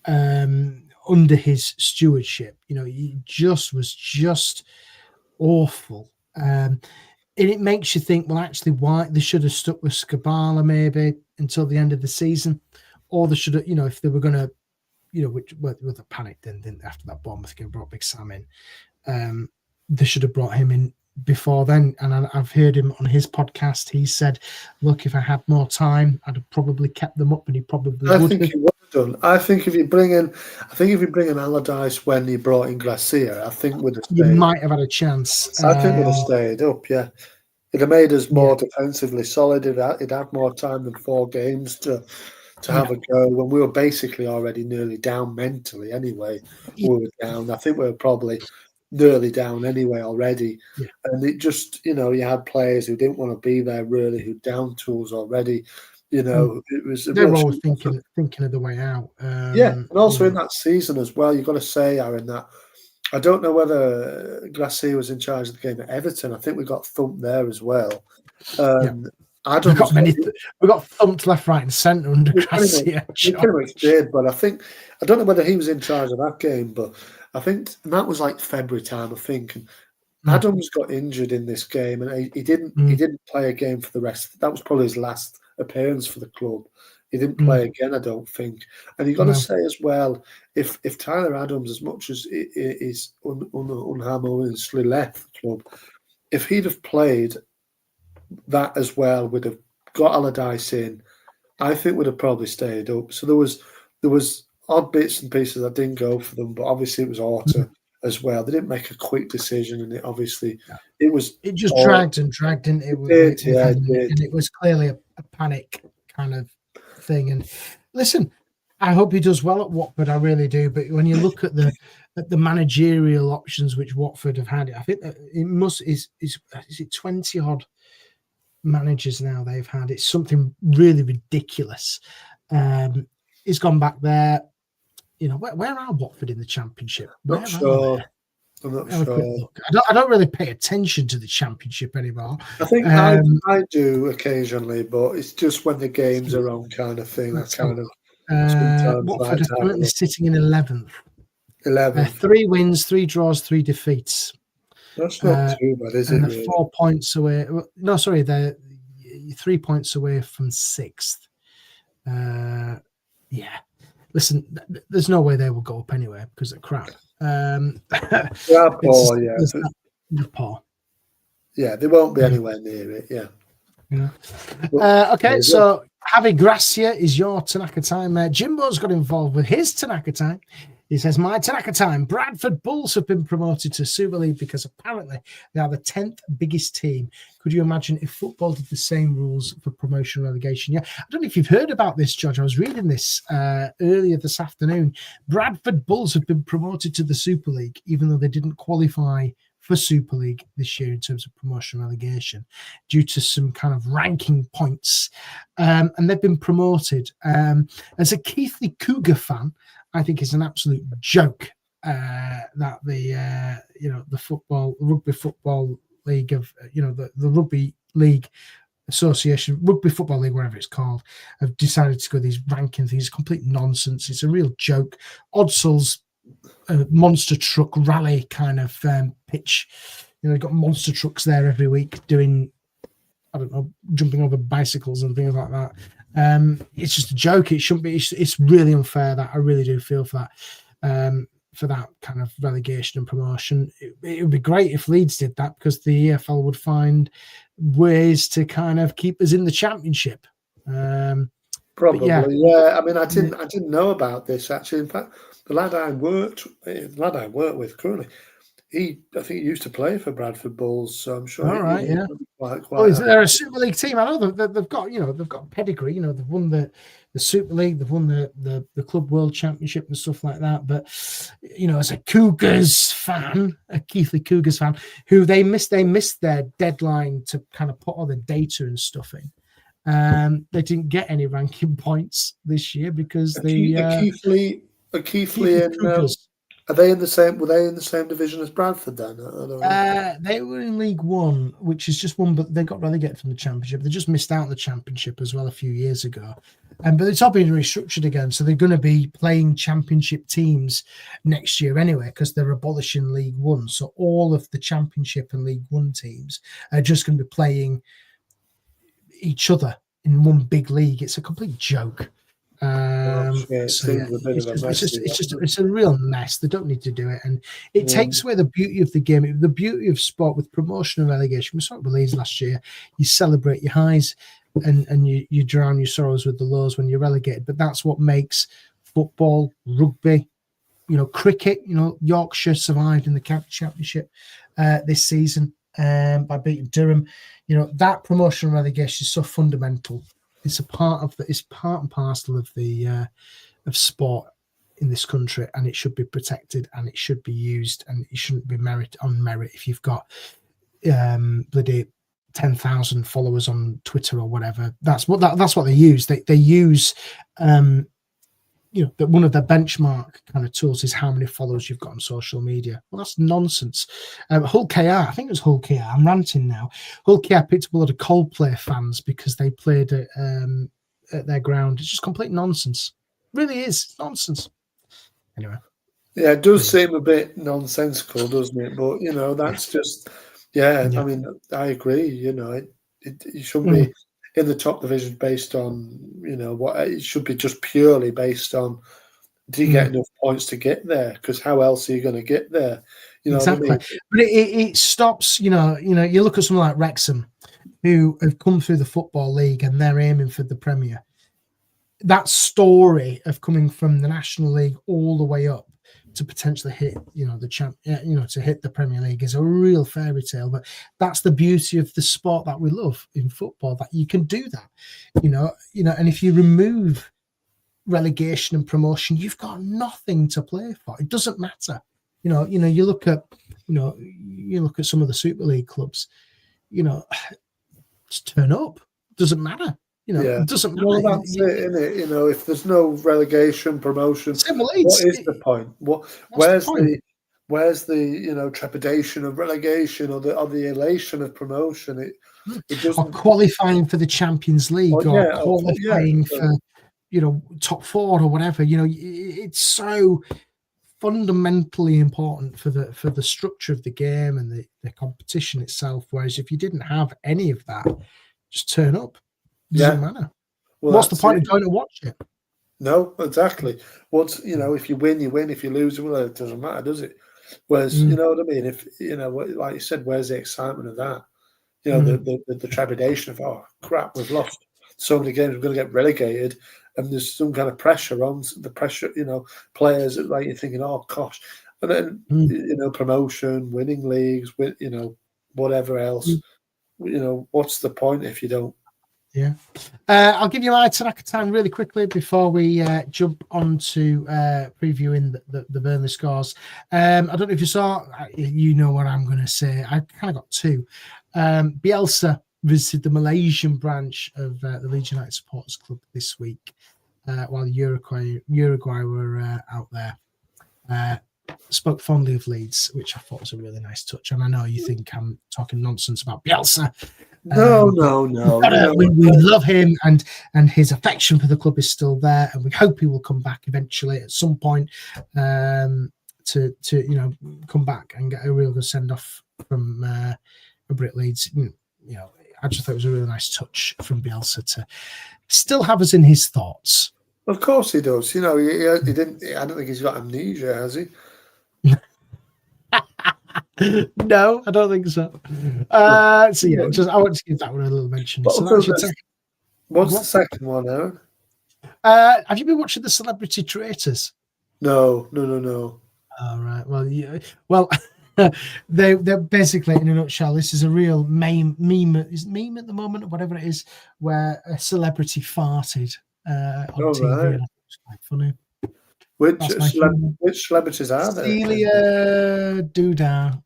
under his stewardship. He was just awful. And it makes you think, well, actually, why they should have stuck with Scabala maybe until the end of the season, or they should have, if they were going to, with a panic then after that Bournemouth game, brought Big Sam in. They should have brought him in before then. And I've heard him on his podcast. He said, "Look, if I had more time, I'd have probably kept them up, and he probably would." I think he would have done. I think if you bring in Allardyce when he brought in Gracia, I think would have stayed. You might have had a chance. I think would have stayed up. Yeah, it'd have made us more defensively solid. It'd have more time than 4 games to have a go when we were basically already nearly down mentally. Anyway, we were down. I think we were probably nearly down anyway already, and it just you had players who didn't want to be there really, who down tools already. It was they were always thinking of the way out. And also in that season as well, you've got to say, Aaron, that I don't know whether Gracia was in charge of the game at Everton. I think we got thumped there as well. We got thumped left, right, and centre under Gracia. We pretty much did, but I don't know whether he was in charge of that game, but I think that was like February time, I think. And Adams got injured in this game, and he didn't play a game for the rest. That was probably his last appearance for the club. He didn't play again, I don't think. And you've got to say as well, if Tyler Adams, as much as is unharmoniously left the club, if he'd have played that as well, would have got Allardyce in, I think would have probably stayed up. So there was odd bits and pieces. I didn't go for them, but obviously it was Orta as well. They didn't make a quick decision, and it just all, dragged and dragged, and it was clearly a panic kind of thing. And listen, I hope he does well at Watford. I really do. But when you look at the managerial options which Watford have had, I think that is it 20 odd managers now they've had. It's something really ridiculous. He's gone back there. You know, where are Watford in the Championship? Not sure. I'm not sure. I don't really pay attention to the Championship anymore. I think I do occasionally, but it's just when the games are on, kind of thing. That's kind of Watford are currently sitting in 11th. 11th. 3 wins, 3 draws, 3 defeats. That's not too bad, is it? They're 4 points away. No, sorry, they're 3 points away from 6th. Yeah. Listen, there's no way they will go up anyway because they're crap. They're poor, yeah. They're poor. Yeah, they won't be anywhere near it, yeah. Okay, so Javi Gracia is your Tanaka time. Jimbo's got involved with his Tanaka time. He says, my Tanaka time, Bradford Bulls have been promoted to Super League because apparently they are the 10th biggest team. Could you imagine if football did the same rules for promotion and relegation? Yeah, I don't know if you've heard about this, George. I was reading this earlier this afternoon. Bradford Bulls have been promoted to the Super League, even though they didn't qualify for Super League this year in terms of promotion and relegation due to some kind of ranking points. And they've been promoted. As a Keighley Cougar fan, I think it's an absolute joke that the rugby football league of the rugby league association, rugby football league, whatever it's called, have decided to go these ranking things. It's complete nonsense. It's a real joke. Oddsall's monster truck rally kind of pitch. They've got monster trucks there every week doing, I don't know, jumping over bicycles and things like that. It's just a joke. It shouldn't be. It's really unfair. That I really do feel for that kind of relegation and promotion. It would be great if Leeds did that because the EFL would find ways to kind of keep us in the Championship. Probably, yeah. I mean, I didn't know about this actually. In fact, the lad I work with currently, I think he used to play for Bradford Bulls, so I'm sure. All right, yeah. Quite is there a Super League team? I know they've got pedigree. They've won the Super League, they've won the Club World Championship and stuff like that. But as a Cougars fan, a Keighley Cougars fan, who they missed their deadline to kind of put all the data and stuff in. They didn't get any ranking points this year because Keighley Cougars. Are they in the same? Were they in the same division as Bradford then? They were in League One, which is just one, but they got relegated from the Championship. They just missed out on the Championship as well a few years ago, but it's all been restructured again. So they're going to be playing Championship teams next year anyway, because they're abolishing League One. So all of the Championship and League One teams are just going to be playing each other in one big league. It's a complete joke. It's a real mess. They don't need to do it, and it takes away the beauty of the game, the beauty of sport with promotion and relegation. We saw it with Leeds last year. You celebrate your highs and you drown your sorrows with the lows when you're relegated, but that's what makes football, rugby, cricket. Yorkshire survived in the county championship this season by beating Durham. That promotion and relegation is so fundamental. It's part and parcel of the of sport in this country, and it should be protected and it should be used, and it shouldn't be on merit. If you've got bloody 10,000 followers on Twitter or whatever, that's what they use. They use that one of their benchmark kind of tools is how many followers you've got on social media. Well, that's nonsense. Hull KR, I think it was Hull KR, I'm ranting now. Hull KR picked up a lot of Coldplay fans because they played at their ground. It's just complete nonsense. It really is nonsense. Anyway. Yeah, it does seem a bit nonsensical, doesn't it? But, that's just, I mean, I agree, it shouldn't be in the top division based on, what it should be just purely based on, do you get enough points to get there? Because how else are you going to get there? Exactly. What I mean? But it stops, you look at someone like Wrexham who have come through the Football League and they're aiming for the Premier. that story of coming from the National League all the way up to potentially hit, to hit the Premier League is a real fairy tale. But that's the beauty of the sport that we love in football, that you can do that, and if you remove relegation and promotion, you've got nothing to play for. It doesn't matter. You look at some of the Super League clubs, just turn up. Doesn't matter. It doesn't matter. Well, that's it, isn't it? If there's no relegation, promotion, what is the point? Where's the trepidation of relegation or the elation of promotion? It doesn't. Or qualifying for the Champions League, or qualifying for top four or whatever. It's so fundamentally important for the structure of the game and the competition itself. Whereas if you didn't have any of that, just turn up. Doesn't matter. Well, what's the point of going to watch it? No, exactly. If you win, you win. If you lose, well, it doesn't matter, does it? Whereas, you know what I mean? If like you said, where's the excitement of that? The trepidation of, oh crap, we've lost so many games, we're going to get relegated, and there's some kind of pressure on the pressure. Players like you're thinking, oh gosh, and then promotion, winning leagues, whatever else. What's the point if you don't? Yeah. I'll give you my Tanaka time really quickly before we jump on to previewing the Burnley scores. I don't know if you saw, you know what I'm going to say. I kind of got two. Bielsa visited the Malaysian branch of the Leeds United Supporters Club this week while Uruguay were out there. Spoke fondly of Leeds, which I thought was a really nice touch. And I know you think I'm talking nonsense about Bielsa. No. We love him, and his affection for the club is still there, and we hope he will come back eventually at some point to come back and get a real good send off from Brit Leeds. I just thought it was a really nice touch from Bielsa to still have us in his thoughts. Of course he does. He didn't. I don't think he's got amnesia, has he? No, I don't think so. I want to give that one a little mention. What's the second one, Aaron? Have you been watching the Celebrity Traitors? No. All right. Well, yeah. Well, they're basically, in a nutshell, this is a real meme at the moment, or whatever it is, where a celebrity farted on TV. Right. And it's quite funny. Which celebrities are there? Celia Doodah.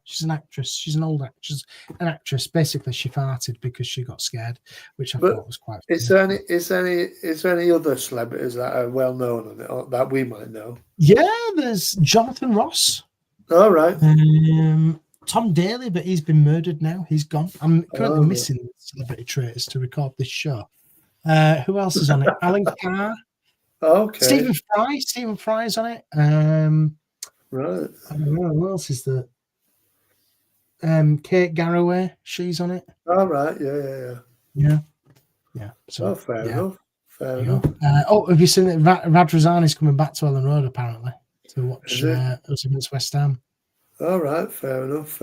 She's an actress. She's an old actress. An actress. Basically, she farted because she got scared, which I thought was quite funny. Is there any other celebrities that are well known on it, or that we might know? Yeah, there's Jonathan Ross. All right. Tom Daly, but he's been murdered now. He's gone. I'm currently missing Celebrity Traitors to record this show. Who else is on it? Alan Carr. Okay. Stephen Fry is on it. Right. I don't know who else is there. Kate Garraway, she's on it. All right. Yeah. So fair enough. Have you seen that Radrazani's coming back to Ellen Road apparently to watch us against West Ham? All right, fair enough.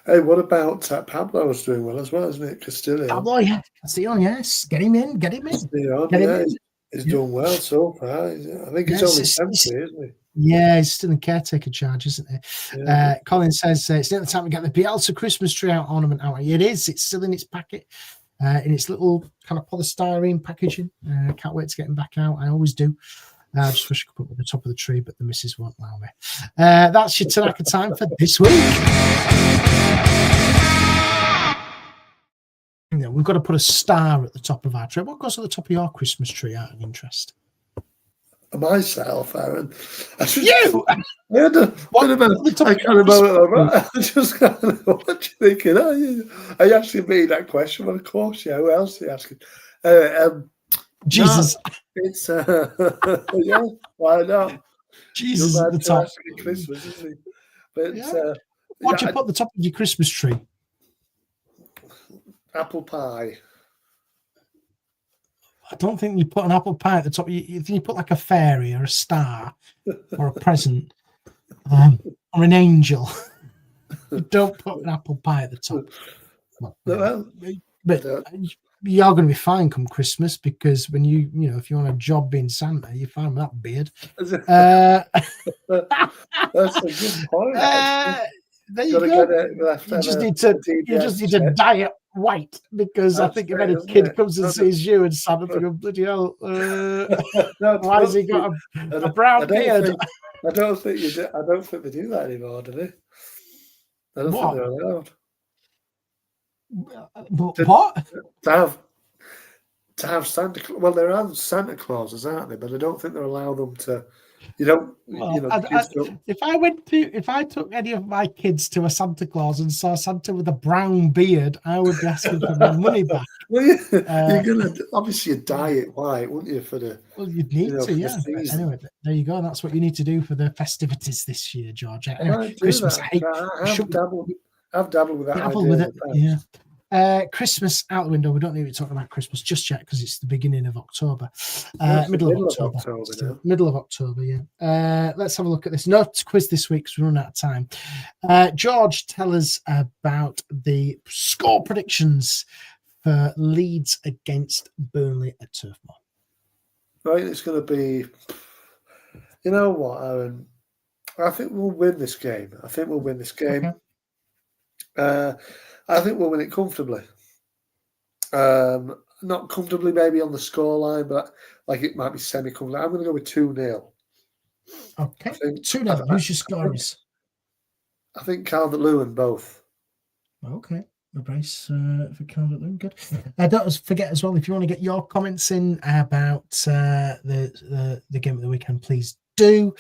Hey, what about Pablo's doing well as well, isn't it? Castillo. Pablo, yeah. Castillo, yes. Get him in. Castillo, he's doing well so far. I think it's only temporary, isn't he? Yeah, he's still in caretaker charge, isn't he? Yeah. Colin says it's nearly time to get the Bielsa Christmas tree ornament out. It is. It's still in its packet, in its little kind of polystyrene packaging. Can't wait to get him back out. I always do. I just wish I could put it at the top of the tree, but the missus won't allow me. That's your Tanaka time for this week. Yeah, we've got to put a star at the top of our tree. What goes at the top of your Christmas tree out of interest? Myself, Aaron. You? I can't remember. I just kind of what you thinking. I actually made that question, but of course, yeah. Who else are you asking? Jesus. No, it's yeah. Why not? Jesus at the top. Christmas, isn't he? But what do you put at the top of your Christmas tree? Apple pie. I don't think you put an apple pie at the top. You put like a fairy or a star or a present or an angel. You don't put an apple pie at the top. But you're going to be fine come Christmas, because when if you want a job being Santa, you're fine with that beard. That's a good point. There you go. You just need to check. dye it white, because I think if any kid comes and sees you and Santa, they go, bloody hell, why has he got a brown beard? I don't think they do that anymore, do they? I don't think they're allowed. What? To have Santa Claus. Well, there are Santa Clauses, aren't they? But I don't think they're allowed them to. If I took any of my kids to a Santa Claus and saw Santa with a brown beard, I would be asking for my money back. Well, you're gonna obviously dye it white, wouldn't you? Well, you'd need to, yeah. Anyway, there you go. That's what you need to do for the festivities this year, George. Anyway, Christmas. I've dabbled with that idea. With it, yeah. Christmas out the window. We don't need to talk about Christmas just yet, because it's the beginning of October. Middle of October. Middle of October, yeah. Let's have a look at this. No quiz this week because we're running out of time. George, tell us about the score predictions for Leeds against Burnley at Turf Moor. Right, it's going to be... You know what, Aaron? I think we'll win this game. Okay. I think we'll win it comfortably. Not comfortably, maybe on the scoreline, but like it might be semi-comfortable. I'm going to go with 2-0. Okay, 2-0. Who's your scorers? I think Calvert-Lewin both. Okay, a brace for Calvert-Lewin. Good. Don't forget as well, if you want to get your comments in about the game of the weekend, please do.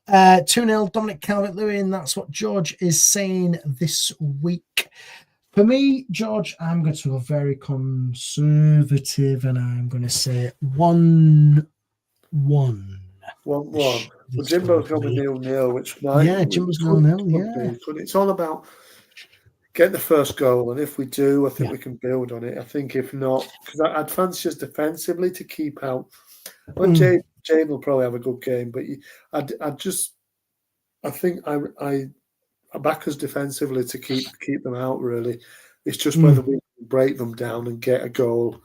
2-0 Dominic Calvert-Lewin. That's what George is saying this week. For me, George, I'm going to go very conservative, and I'm going to say 1-1. 1-1. Well, Jimbo's going with 0-0, which might... Yeah, Jimbo's 0-0, yeah. It's all about getting the first goal, and if we do, I think we can build on it. I think if not, because I'd fancy us defensively to keep out. Well, Jane will probably have a good game, but I think I back us defensively to keep them out. Really, it's just whether we break them down and get a goal,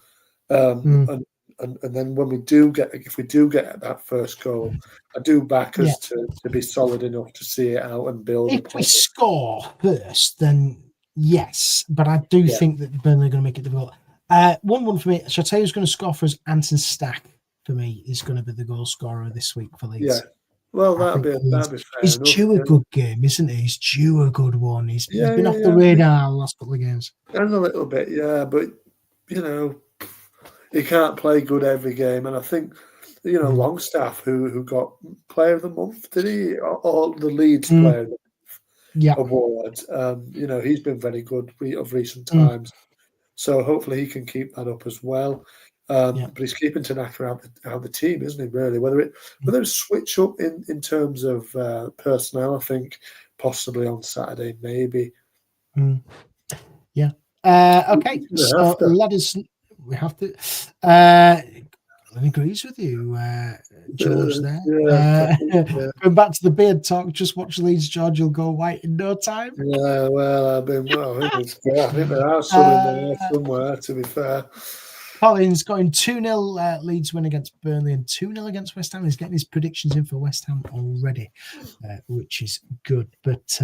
and then when if we do get that first goal, I do back us to be solid enough to see it out and build. If we score first, then yes, but I do think that Burnley are going to make it difficult. 1-1 for me. Shall I tell you who's going to score for us? Anton Stack for me is going to be the goal scorer this week for Leeds. Yeah. Well, that'd be fair. He's due a good game, isn't he? He's due a good one. He's been off the radar the last couple of games. And a little bit, yeah. But, he can't play good every game. And I think, Longstaff, who got Player of the Month, did he? Or the Leeds Player of the Month award. He's been very good of recent times. So hopefully he can keep that up as well. But he's keeping Tanaka out the team, isn't he? Really, whether it switch up in terms of personnel, I think possibly on Saturday, maybe. Yeah. Okay. So let us. We have to. Glenn agrees with you, George. There. Going back to the beard talk. Just watch Leeds, George. You'll go white in no time. Yeah. Well, I think there are some in there somewhere. To be fair. Collins going 2-0 Leeds win against Burnley and 2-0 against West Ham. He's getting his predictions in for West Ham already, which is good. But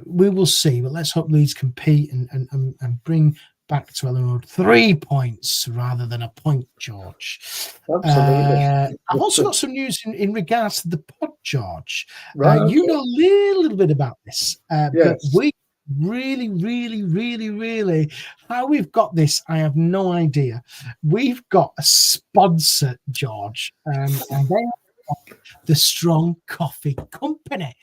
we will see. But let's hope Leeds compete and bring back to Ellen Road 3 points rather than a point, George. Absolutely. I've also got some news in regards to the pod, George. Right, You know a little bit about this, but we really how we've got this, I have no idea. We've got a sponsor, George, and they are the Strong Coffee Company.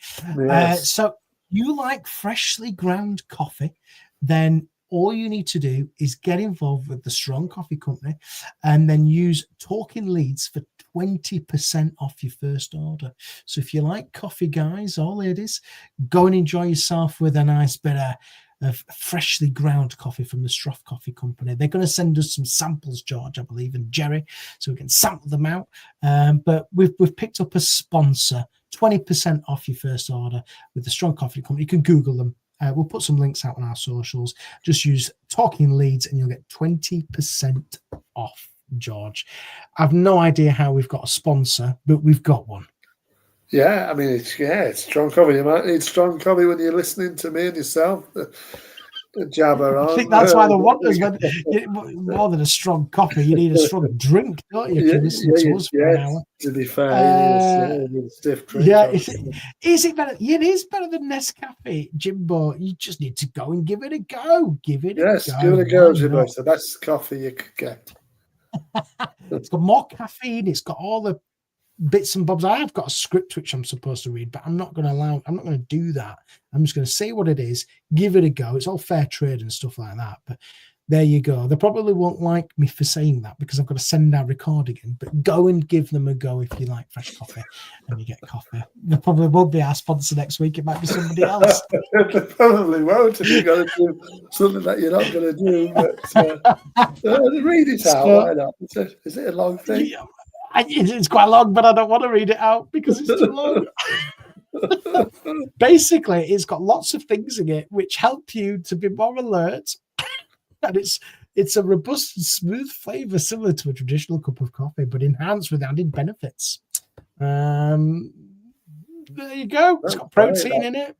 So you like freshly ground coffee, then all you need to do is get involved with the Strong Coffee Company and then use Talking Leeds for 20% off your first order. So if you like coffee, guys or ladies, go and enjoy yourself with a nice bit of freshly ground coffee from the Stroff Coffee Company. They're going to send us some samples, George, I believe, and Jerry, so we can sample them out. But we've picked up a sponsor, 20% off your first order with the Strong Coffee Company. You can Google them. We'll put some links out on our socials. Just use Talking Leeds and you'll get 20% off, George. I've no idea how we've got a sponsor, but we've got one. Yeah, I mean, it's strong coffee. You might need strong coffee when you're listening to me and yourself. Jabber on. I think that's why they want us. More than a strong coffee, you need a strong drink, don't you? If you listen to us for an hour. To be fair, you need a stiff drink. Yeah, is it better? It is better than Nescafe, Jimbo. You just need to go and give it a go. Give it a go. Give it a go, Jimbo. It's the best coffee you could get. It's got more caffeine. It's got all the bits and bobs. I have got a script which I'm supposed to read, but I'm not going to do that. I'm just going to say what it is, give it a go. It's all fair trade and stuff like that. But there you go. They probably won't like me for saying that because I've got to send our recording in. But go and give them a go if you like fresh coffee and you get coffee. They probably won't be our sponsor next week. It might be somebody else. They probably won't if you're going to do something that you're not going to do. But read it out. Why not? Is it a long thing? Yeah. It's quite long, but I don't want to read it out because it's too long. Basically, it's got lots of things in it which help you to be more alert, and it's a robust and smooth flavour similar to a traditional cup of coffee, but enhanced with added benefits. There you go. It's got protein in it,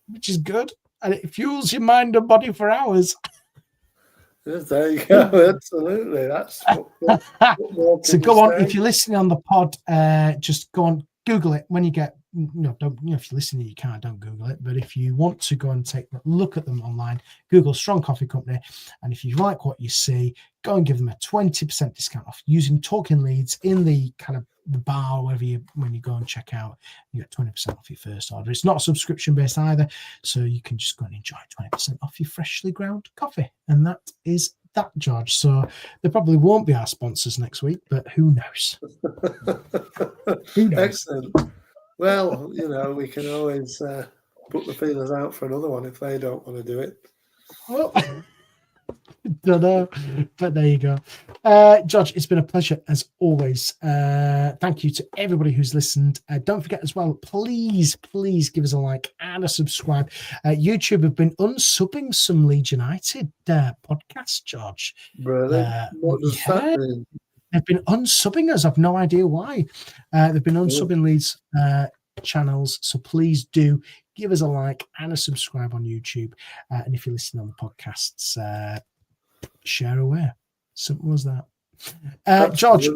which is good, and it fuels your mind and body for hours. Yes, there you go. Absolutely. That's what so go on. If you're listening on the pod, just go on, Google it when you get. If you're listening, you can't. Don't Google it. But if you want to go and take a look at them online, Google Strong Coffee Company, and if you like what you see, go and give them a 20% discount off using Talking Leeds in the kind of the bar, when you go and check out, you get 20% off your first order. It's not subscription based either, so you can just go and enjoy 20% off your freshly ground coffee. And that is that, George. So they probably won't be our sponsors next week, but who knows? Who knows? Excellent. Well, we can always put the feelers out for another one if they don't want to do it. Well, don't know, but there you go. George, it's been a pleasure as always. Thank you to everybody who's listened. Don't forget as well, please give us a like and a subscribe. YouTube have been unsubbing some Leeds United podcasts, George. Really? What does that mean? They've been unsubbing us. I've no idea why. They've been unsubbing Leeds channels. So please do give us a like and a subscribe on YouTube. And if you're listening on the podcasts, share away. Simple as that. George,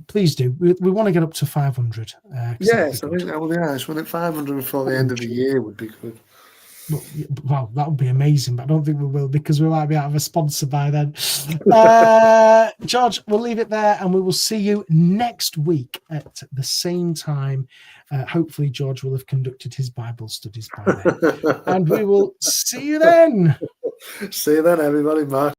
please do. We want to get up to 500. Yes, I think that would be nice. When at 500 before the end of the year would be good. Well, that would be amazing, but I don't think we will because we might be out of a sponsor by then. George, we'll leave it there and we will see you next week at the same time. Hopefully, George will have conducted his Bible studies by then. And we will see you then. See you then, everybody. Bye.